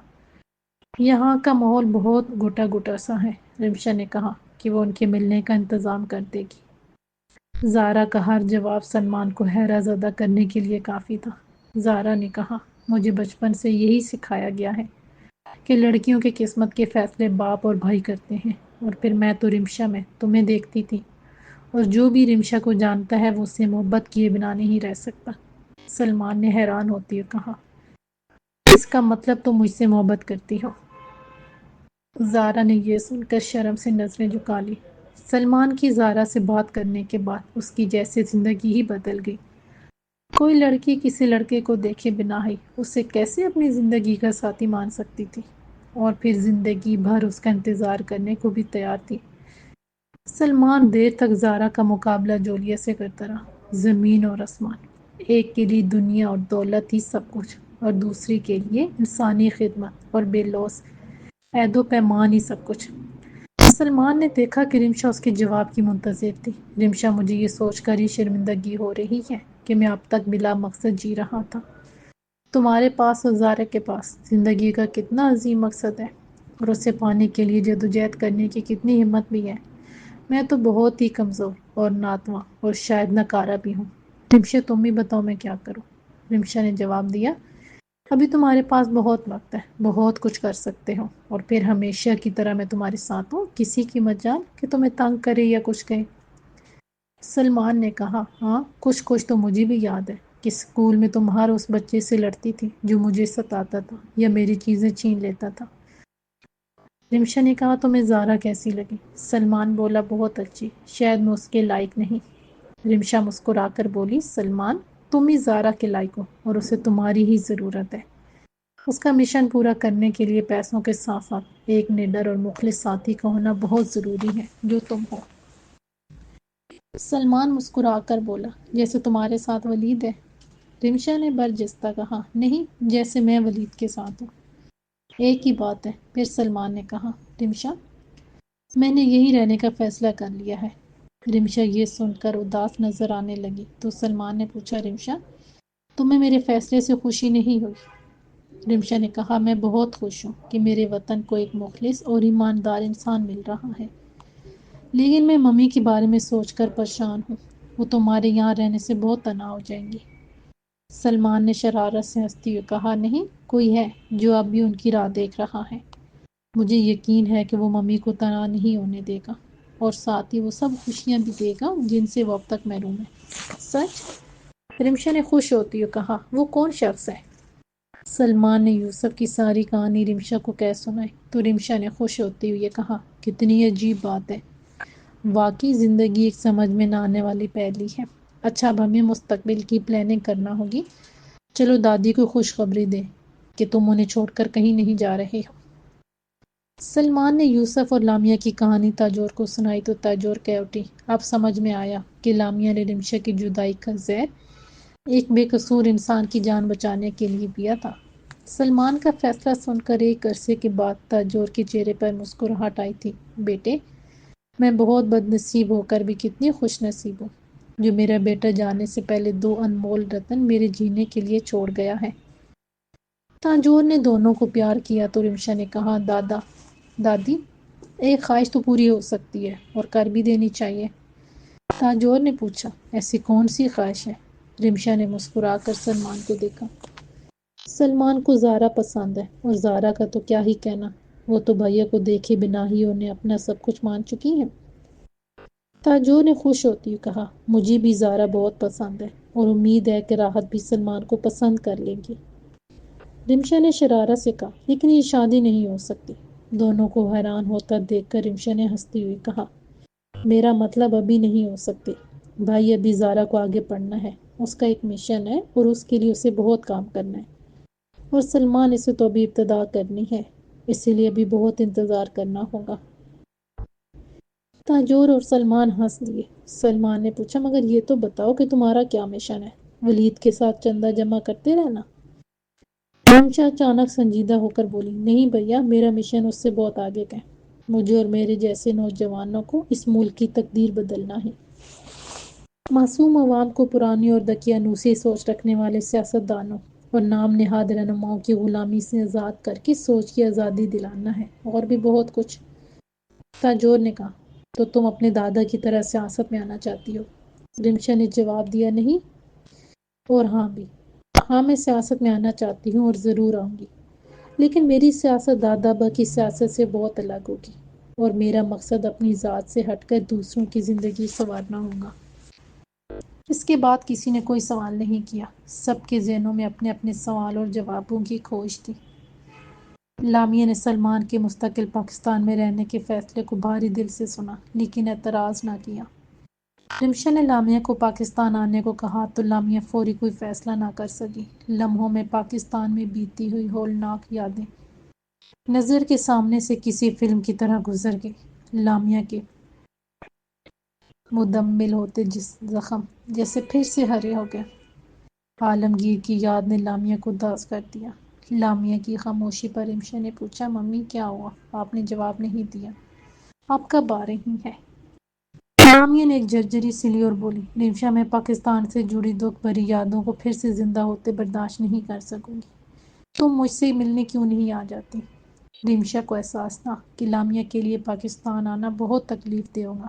S1: یہاں کا ماحول بہت گھٹا گھٹا سا ہے۔ رمشا نے کہا کہ وہ ان کے ملنے کا انتظام کر دے گی۔ زارا کا ہر جواب سلمان کو حیرت زدہ کرنے کے لیے کافی تھا۔ زارا نے کہا، مجھے بچپن سے یہی سکھایا گیا ہے کہ لڑکیوں کی قسمت کے فیصلے باپ اور بھائی کرتے ہیں، اور پھر میں تو رمشا میں تمہیں دیکھتی تھی، اور جو بھی رمشا کو جانتا ہے وہ اس سے محبت کیے بنا نہیں رہ سکتا۔ سلمان نے حیران ہوتے ہوئے کہا، اس کا مطلب تم مجھ سے محبت کرتی ہو؟ زارا نے یہ سن کر شرم سے نظریں جھکا لی۔ سلمان کی زارا سے بات کرنے کے بعد اس کی جیسے زندگی ہی بدل گئی۔ کوئی لڑکی کسی لڑکے کو دیکھے بنا ہی اسے کیسے اپنی زندگی کا ساتھی مان سکتی تھی، اور پھر زندگی بھر اس کا انتظار کرنے کو بھی تیار تھی۔ سلمان دیر تک زارا کا مقابلہ جولیا سے کرتا رہا۔ زمین اور آسمان، ایک کے لیے دنیا اور دولت ہی سب کچھ، اور دوسری کے لیے انسانی خدمت اور بے لوث عہد و پیمان ہی سب کچھ۔ سلمان نے دیکھا کہ رمشا اس کے جواب کی منتظر تھی۔ رمشا، مجھے یہ سوچ کر ہی شرمندگی ہو رہی ہے کہ میں اب تک بلا مقصد جی رہا تھا۔ تمہارے پاس اور زارا کے پاس زندگی کا کتنا عظیم مقصد ہے اور اسے پانے کے لیے جدوجہد کرنے کی کتنی ہمت بھی ہے۔ میں تو بہت ہی کمزور اور ناتواں اور شاید ناکارہ بھی ہوں۔ رمشا تم بھی بتاؤ میں کیا کروں؟ رمشا نے جواب دیا، ابھی تمہارے پاس بہت وقت ہے، بہت کچھ کر سکتے ہو، اور پھر ہمیشہ کی طرح میں تمہارے ساتھ ہوں، کسی کی مجال کہ تمہیں تنگ کرے یا کچھ کہے۔ سلمان نے کہا، ہاں کچھ تو مجھے بھی یاد ہے کہ اسکول میں تم ہر اس بچے سے لڑتی تھی جو مجھے ستاتا تھا یا میری چیزیں چھین لیتا تھا۔ رمشا نے کہا، تمہیں زارا کیسی لگی؟ سلمان بولا، بہت اچھی، شاید میں اس کے لائق نہیں۔ رمشا مسکرا کر بولی، سلمان تم ہی زارا کے لائق ہو اور اسے تمہاری ہی ضرورت ہے۔ اس کا مشن پورا کرنے کے لیے پیسوں کے ساتھ ساتھ ایک نڈر اور مخلص ساتھی کا ہونا بہت ضروری ہے، جو تم ہو۔ سلمان مسکرا کر بولا، جیسے تمہارے ساتھ ولید ہے۔ رمشا نے برجستہ کہا، نہیں، جیسے میں ولید کے ساتھ ہوں، ایک ہی بات ہے۔ پھر سلمان نے کہا، رمشا میں نے یہی رہنے کا فیصلہ کر لیا ہے۔ رمشا یہ سن کر اداس نظر آنے لگی تو سلمان نے پوچھا، رمشا تمہیں میرے فیصلے سے خوشی نہیں ہوئی؟ رمشا نے کہا، میں بہت خوش ہوں کہ میرے وطن کو ایک مخلص اور ایماندار انسان مل رہا ہے، لیکن میں ممی کے بارے میں سوچ کر پریشان ہوں، وہ تمہارے یہاں رہنے سے بہت تنہا ہو جائیں گی۔ سلمان نے شرارت سے ہنستے ہوئے کہا، نہیں، کوئی ہے جو اب بھی ان کی راہ دیکھ رہا ہے۔ مجھے یقین ہے کہ وہ ممی کو تنہا نہیں ہونے دے گا، اور ساتھ ہی وہ سب خوشیاں بھی دے گا جن سے وہ اب تک محروم ہے۔ سچ؟ رمشا نے خوش ہوتی ہوئی کہا، وہ کون شخص ہے؟ سلمان نے یوسف کی ساری کہانی رمشا کو کہہ سنائی تو رمشا نے خوش ہوتے ہوئے کہا، کتنی عجیب بات ہے، واقعی زندگی ایک سمجھ میں نہ آنے والی پہلی ہے۔ اچھا، اب ہمیں مستقبل کی پلاننگ کرنا ہوگی، چلو دادی کو خوشخبری دیں کہ تم انہیں چھوڑ کر کہیں نہیں جا رہے ہو۔ سلمان نے یوسف اور لامیا کی کہانی تاجور کو سنائی تو تاجور کہہ اٹھی، اب سمجھ میں آیا کہ لامیا نے رمشا کی جدائی کا زہر ایک بے قصور انسان کی جان بچانے کے لیے پیا تھا۔ سلمان کا فیصلہ سن کر ایک عرصے کے بعد تاجور کے چہرے پر مسکراہٹ آئی تھی، بیٹے میں بہت بد نصیب ہو کر بھی کتنی خوش نصیب ہوں جو میرا بیٹا جانے سے پہلے دو انمول رتن میرے جینے کے لیے چھوڑ گیا ہے۔ تاجور نے دونوں کو پیار کیا تو رمشا نے کہا، دادی ایک خواہش تو پوری ہو سکتی ہے اور کر بھی دینی چاہیے۔ تاجور نے پوچھا، ایسی کون سی خواہش ہے؟ رمشا نے مسکرا کر سلمان کو دیکھا۔ سلمان کو زارا پسند ہے، اور زارا کا تو کیا ہی کہنا، وہ تو بھیا کو دیکھے بنا ہی انہیں اپنا سب کچھ مان چکی ہے۔ تاجور نے خوش ہوتی ہوئی کہا، مجھے بھی زارا بہت پسند ہے اور امید ہے کہ راحت بھی سلمان کو پسند کر لے گی۔ رمشا نے شرارت سے کہا، لیکن یہ شادی نہیں ہو سکتی۔ دونوں کو حیران ہوتا دیکھ کر رمشا نے ہنستی ہوئی کہا، میرا مطلب ابھی نہیں ہو سکتی بھائی، ابھی زارا کو آگے پڑھنا ہے، اس کا ایک مشن ہے اور اس کے لیے اسے بہت کام کرنا ہے، اور سلمان اسے تو ابھی ابتدا کرنی ہے، اسی لیے ابھی بہت انتظار کرنا ہوگا۔ تاجور اور سلمان ہنس دیے۔ سلمان نے پوچھا، مگر یہ تو بتاؤ کہ تمہارا کیا مشن ہے؟ ولید کے ساتھ چندہ جمع کرتے رہنا؟ رمشا اچانک سنجیدہ ہو کر بولی، نہیں بھیا، میرا مشن اس سے بہت آگے کا ہے، مجھے اور میرے جیسے نوجوانوں کو اس ملک کی تقدیر بدلنا ہے۔ معصوم عوام کو پرانی اور دقیانوسی سوچ رکھنے والے سیاستدانوں اور نام نہاد رہنماؤں کی غلامی سے آزاد کر کے سوچ کی آزادی دلانا ہے، اور بھی بہت کچھ۔ تاجور نے کہا، تو تم اپنے دادا کی طرح سیاست میں آنا چاہتی ہو؟ رمشا نے جواب دیا، نہیں اور ہاں بھی، ہاں میں سیاست میں آنا چاہتی ہوں اور ضرور آؤں گی، لیکن میری سیاست دادا با کی سیاست سے بہت الگ ہوگی، اور میرا مقصد اپنی ذات سے ہٹ کر دوسروں کی زندگی سنوارنا ہوگا۔ اس کے بعد کسی نے کوئی سوال نہیں کیا، سب کے ذہنوں میں اپنے اپنے سوال اور جوابوں کی کھوج تھی۔ لامیا نے سلمان کے مستقل پاکستان میں رہنے کے فیصلے کو بھاری دل سے سنا، لیکن اعتراض نہ کیا۔ رمشا نے لامیا کو پاکستان آنے کو کہا تو لامیا فوری کوئی فیصلہ نہ کر سکی۔ لمحوں میں پاکستان میں بیتی ہوئی ہولناک یادیں نظر کے سامنے سے کسی فلم کی طرح گزر گئی۔ لامیا کے مدمل ہوتے زخم جیسے پھر سے ہرے ہو گئے۔ عالمگیر کی یاد نے لامیا کو اداس کر دیا۔ لامیا کی خاموشی پر رمشا نے پوچھا، ممی کیا ہوا؟ آپ نے جواب نہیں دیا، آپ کب آ رہی ہیں؟ لامیہ نے ایک جرجری سی لی اور بولی، رمشا، میں پاکستان سے جڑی دکھ بھری یادوں کو پھر سے زندہ ہوتے برداشت نہیں کر سکوں گی۔ تم مجھ سے ملنے کیوں نہیں آ جاتی؟ رمشا کو احساس تھا کہ لامیہ کے لیے پاکستان آنا بہت تکلیف دہ ہوگا۔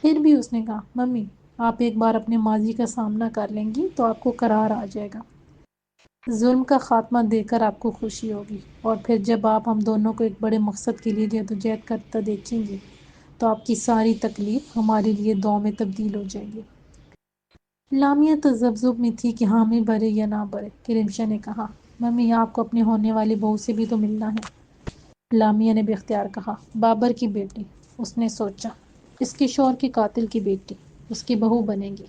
S1: پھر بھی اس نے کہا، ممی، آپ ایک بار اپنے ماضی کا سامنا کر لیں گی تو آپ کو قرار آ جائے گا۔ ظلم کا خاتمہ دیکھ کر آپ کو خوشی ہوگی، اور پھر جب آپ ہم دونوں کو ایک بڑے مقصد کے لیے جدوجہد کرتا دیکھیں گی تو آپ کی ساری تکلیف ہمارے لیے دعا میں تبدیل ہو جائے گی۔ لامیہ تذبذب میں تھی کہ حامی بھرے یا نہ بھرے کہ رمشا نے کہا، ممی، آپ کو اپنے ہونے والی بہو سے بھی تو ملنا ہے۔ لامیہ نے بے اختیار کہا، بابر کی بیٹی۔ اس نے سوچا، اس کے شوہر کے قاتل کی بیٹی اس کی بہو بنے گی،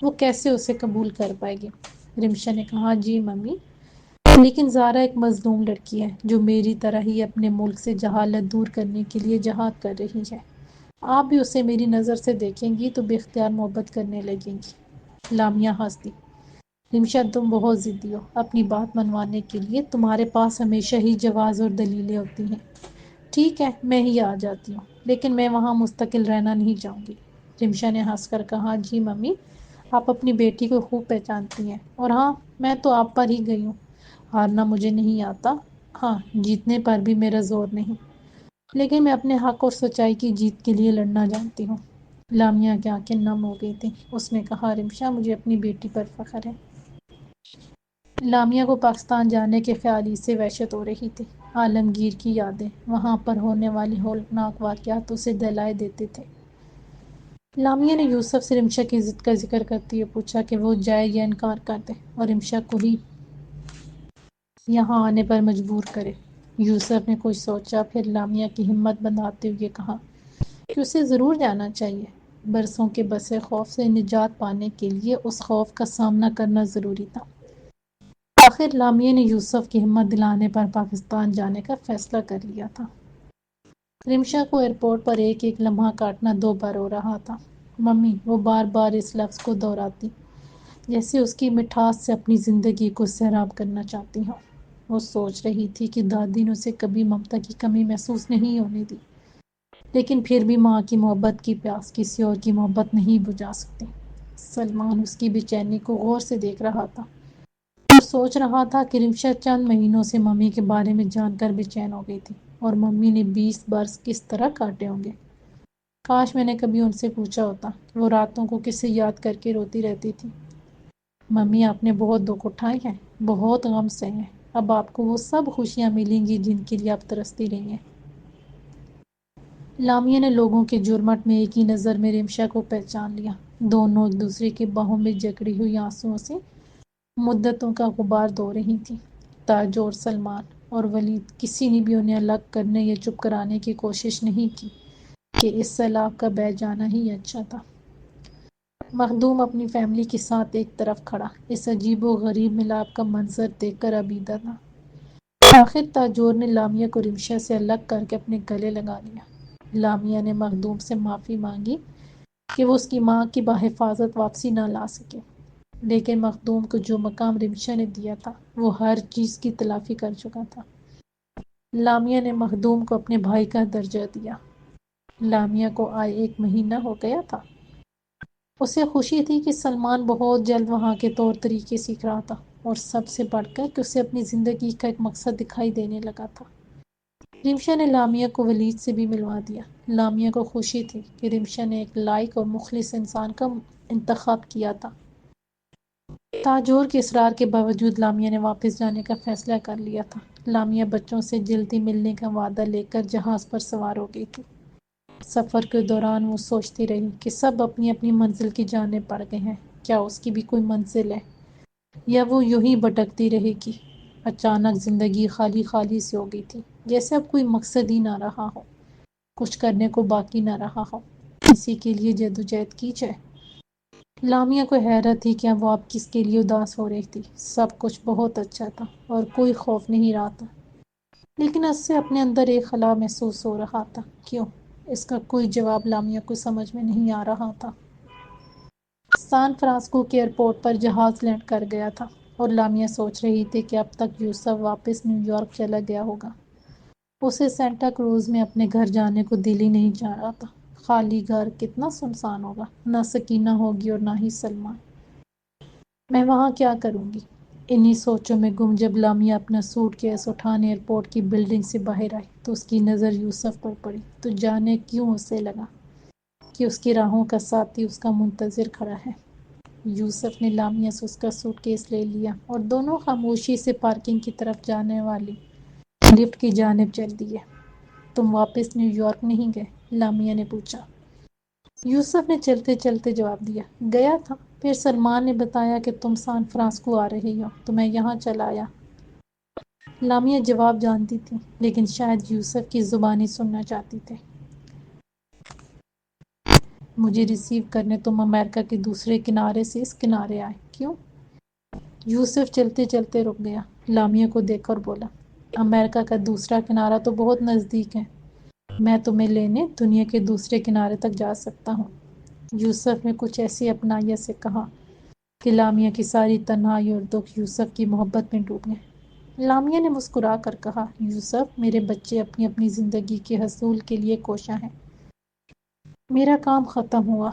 S1: وہ کیسے اسے قبول کر پائے گی؟ رمشا نے کہا، جی ممی، لیکن زارا ایک مظلوم لڑکی ہے جو میری طرح ہی اپنے ملک سے جہالت دور کرنے کے لیے جہاد کر رہی ہے۔ آپ بھی اسے میری نظر سے دیکھیں گی تو بے اختیار محبت کرنے لگیں گی۔ لامیہ ہنس دی، رمشا، تم بہت ضدی ہو۔ اپنی بات منوانے کے لیے تمہارے پاس ہمیشہ ہی جواز اور دلیلیں ہوتی ہیں۔ ٹھیک ہے، میں ہی آ جاتی ہوں، لیکن میں وہاں مستقل رہنا نہیں چاہوں گی۔ رمشا نے ہنس کر کہا، جی ممی، آپ اپنی بیٹی کو خوب پہچانتی ہیں، اور ہاں، میں تو آپ پر ہی گئی ہوں۔ ہارنا مجھے نہیں آتا، ہاں، جیتنے پر بھی میرا زور نہیں، لیکن میں اپنے حق اور سچائی کی جیت کے لیے لڑنا جانتی ہوں۔ لامیہ کی آنکھیں نم ہو گئی تھیں۔ اس نے کہا، رمشا، مجھے اپنی بیٹی پر فخر ہے۔ لامیہ کو پاکستان جانے کے خیال ہی سے وحشت ہو رہی تھی۔ عالمگیر کی یادیں وہاں پر ہونے والی ہولناک واقعات اسے دہلائے دیتے تھے۔ لامیہ نے یوسف سے رمشا کی ضد کا ذکر کرتے ہوئے پوچھا کہ وہ جائے یا انکار کر دے اور رمشا کو ہی یہاں آنے پر مجبور کرے۔ یوسف نے کچھ سوچا، پھر لامیہ کی ہمت بندھاتے ہوئے کہا کہ اسے ضرور جانا چاہیے۔ برسوں کے بسے خوف سے نجات پانے کے لیے اس خوف کا سامنا کرنا ضروری تھا۔ آخر لامیہ نے یوسف کی ہمت دلانے پر پاکستان جانے کا فیصلہ کر لیا تھا۔ رمشا کو ایئرپورٹ پر ایک ایک لمحہ کاٹنا 2 بار ہو رہا تھا۔ ممی، وہ بار بار اس لفظ کو دہراتی، جیسے اس کی مٹھاس سے اپنی زندگی کو سیراب کرنا چاہتی ہوں۔ وہ سوچ رہی تھی کہ دادی نے اسے کبھی ممتا کی کمی محسوس نہیں ہونے دی، لیکن پھر بھی ماں کی محبت کی پیاس کسی اور کی محبت نہیں بجھا سکتی۔ سلمان اس کی بے چینی کو غور سے دیکھ رہا تھا اور سوچ رہا تھا کہ رمشا چند مہینوں سے ممی کے بارے میں جان کر بے چین ہو گئی تھی، اور ممی نے 20 برس کس طرح کاٹے ہوں گے۔ کاش میں نے کبھی ان سے پوچھا ہوتا کہ وہ راتوں کو کسے یاد کر کے روتی رہتی تھی۔ ممی، آپ نے بہت دکھ اٹھائے ہیں، بہت غم سہے ہیں، اب آپ کو وہ سب خوشیاں ملیں گی جن کے لیے آپ ترستی رہی ہیں۔ لامیہ نے لوگوں کے جھرمٹ میں ایک ہی نظر میں رمشا کو پہچان لیا۔ دونوں ایک دوسرے کی باہوں میں جکڑی ہوئی آنسوؤں سے مدتوں کا غبار دھو رہی تھیں۔ تاج اور سلمان اور ولید، کسی نے بھی انہیں الگ کرنے یا چپ کرانے کی کوشش نہیں کی کہ اس سیلاب کا بہہ جانا ہی اچھا تھا۔ مخدوم اپنی فیملی کے ساتھ ایک طرف کھڑا اس عجیب و غریب ملاپ کا منظر دیکھ کر ابیدہ تھا۔ آخر تاجور نے لامیہ کو رمشا سے الگ کر کے اپنے گلے لگا لیا۔ لامیہ نے مخدوم سے معافی مانگی کہ وہ اس کی ماں کی بحفاظت واپسی نہ لا سکے، لیکن مخدوم کو جو مقام رمشا نے دیا تھا وہ ہر چیز کی تلافی کر چکا تھا۔ لامیہ نے مخدوم کو اپنے بھائی کا درجہ دیا۔ لامیہ کو آئے 1 مہینہ ہو گیا تھا۔ اسے خوشی تھی کہ سلمان بہت جلد وہاں کے طور طریقے سیکھ رہا تھا، اور سب سے بڑھ کر کہ اسے اپنی زندگی کا ایک مقصد دکھائی دینے لگا تھا۔ رمشا نے لامیہ کو ولید سے بھی ملوا دیا۔ لامیہ کو خوشی تھی کہ رمشا نے ایک لائق اور مخلص انسان کا انتخاب کیا تھا۔ تاجور کے اصرار کے باوجود لامیہ نے واپس جانے کا فیصلہ کر لیا تھا۔ لامیہ بچوں سے جلدی ملنے کا وعدہ لے کر جہاز پر سوار ہو گئی تھی۔ سفر کے دوران وہ سوچتی رہی کہ سب اپنی اپنی منزل کی جانب بڑھ گئے ہیں، کیا اس کی بھی کوئی منزل ہے یا وہ یوں ہی بھٹکتی رہے گی؟ اچانک زندگی خالی خالی سی ہو گئی تھی، جیسے اب کوئی مقصد ہی نہ رہا ہو، کچھ کرنے کو باقی نہ رہا ہو، کسی کے لیے جدوجہد کی جائے۔ لامیہ کو حیرت تھی کہ اب وہ اب کس کے لیے اداس ہو رہی تھی۔ سب کچھ بہت اچھا تھا اور کوئی خوف نہیں رہا تھا، لیکن اس سے اپنے اندر ایک خلا محسوس ہو رہا تھا۔ کیوں؟ اس کا کوئی جواب لامیہ کو سمجھ میں نہیں آ رہا تھا۔ سان فرانسسکو کے ایئرپورٹ پر جہاز لینڈ کر گیا تھا، اور لامیہ سوچ رہی تھی کہ اب تک یوسف واپس نیو یارک چلا گیا ہوگا۔ اسے سینٹا کروز میں اپنے گھر جانے کو دل ہی نہیں چاہ رہا تھا۔ خالی گھر کتنا سنسان ہوگا، نہ سکینہ ہوگی اور نہ ہی سلمان۔ میں وہاں کیا کروں گی؟ انہی سوچوں میں گم جب لامیا اپنا سوٹ کیس اٹھانے ایئرپورٹ کی بلڈنگ سے باہر آئی تو اس کی نظر یوسف پر پڑی، تو جانے کیوں اسے لگا کہ اس کی راہوں کا ساتھی اس کا منتظر کھڑا ہے۔ یوسف نے لامیا سے اس کا سوٹ کیس لے لیا اور دونوں خاموشی سے پارکنگ کی طرف جانے والی لفٹ کی جانب چل دیے۔ تم واپس نیو یارک نہیں گئے؟ لامیا نے پوچھا۔ یوسف نے چلتے چلتے جواب دیا، گیا تھا، پھر سلمان نے بتایا کہ تم سان فرانسسکو آ رہی ہو تو میں یہاں چلا آیا۔ لامیا جواب جانتی تھی لیکن شاید یوسف کی زبانی سننا چاہتی تھے۔ مجھے ریسیو کرنے تم امریکہ کے دوسرے کنارے سے اس کنارے آئے، کیوں؟ یوسف چلتے چلتے رک گیا، لامیا کو دیکھ کر بولا، امریکہ کا دوسرا کنارہ تو بہت نزدیک ہے، میں تمہیں لینے دنیا کے دوسرے کنارے تک جا سکتا ہوں۔ یوسف نے کچھ ایسی اپنائیت سے کہا کہ لامیا کی ساری تنہائی اور دکھ یوسف کی محبت میں ڈوب گئے۔ لامیا نے مسکرا کر کہا، یوسف، میرے بچے اپنی اپنی زندگی کے حصول کے لیے کوشاں ہیں، میرا کام ختم ہوا،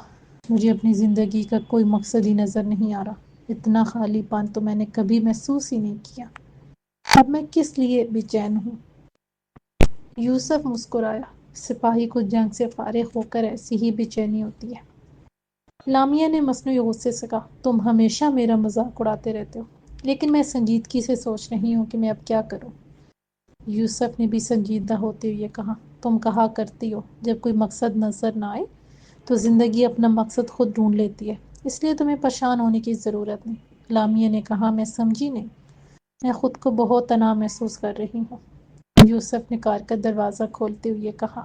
S1: مجھے اپنی زندگی کا کوئی مقصد ہی نظر نہیں آ رہا، اتنا خالی پن تو میں نے کبھی محسوس ہی نہیں کیا، اب میں کس لیے بے چین ہوں؟ یوسف مسکرایا، سپاہی کو جنگ سے فارغ ہو کر ایسی ہی بے چینی ہوتی ہے۔ لامیا نے مصنوعی غصے سے کہا، تم ہمیشہ میرا مذاق اڑاتے رہتے ہو، لیکن میں سنجیدگی سے سوچ رہی ہوں کہ میں اب کیا کروں۔ یوسف نے بھی سنجیدہ ہوتے ہوئے کہا، تم کہا کرتی ہو جب کوئی مقصد نظر نہ آئے تو زندگی اپنا مقصد خود ڈھونڈ لیتی ہے، اس لیے تمہیں پریشان ہونے کی ضرورت نہیں۔ لامیا نے کہا، میں سمجھی نہیں، میں خود کو بہت تنہا محسوس کر رہی ہوں۔ یوسف نے کار کا دروازہ کھولتے ہوئے کہا،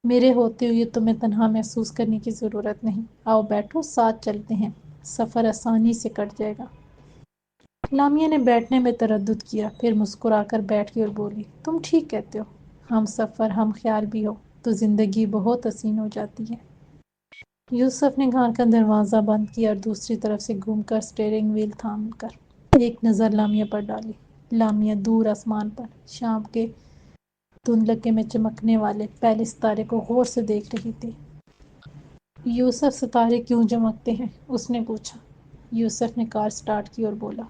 S1: میرے ہوتے ہوئے تمہیں تنہا محسوس کرنے کی ضرورت نہیں، آؤ بیٹھو، ساتھ چلتے ہیں، سفر آسانی سے کٹ جائے گا۔ لامیا نے بیٹھنے میں تردد کیا، پھر مسکرا کر بیٹھ گئی اور بولی، تم ٹھیک کہتے ہو، ہم سفر ہم خیال بھی ہو تو زندگی بہت حسین ہو جاتی ہے۔ یوسف نے کار کا دروازہ بند کیا اور دوسری طرف سے گھوم کر اسٹیئرنگ وہیل تھام کر ایک نظر لامیا پر ڈالی۔ لامیا دور آسمان پر شام کے دھندلکے میں چمکنے والے پہلے ستارے کو غور سے دیکھ رہی تھی۔ یوسف، ستارے کیوں چمکتے ہیں؟ اس نے پوچھا۔ یوسف نے کار سٹارٹ کی اور بولا،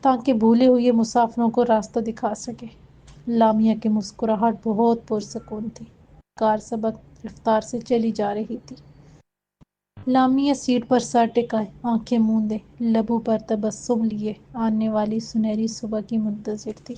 S1: تاکہ بھولے ہوئے مسافروں کو راستہ دکھا سکے۔ لامیا کی مسکراہٹ بہت پرسکون تھی۔ کار سبک رفتار سے چلی جا رہی تھی۔ لامیا سیٹ پر سر ٹکائے، آنکھیں موندے، لبوں پر تبسم لیے آنے والی سنہری صبح کی منتظر تھی۔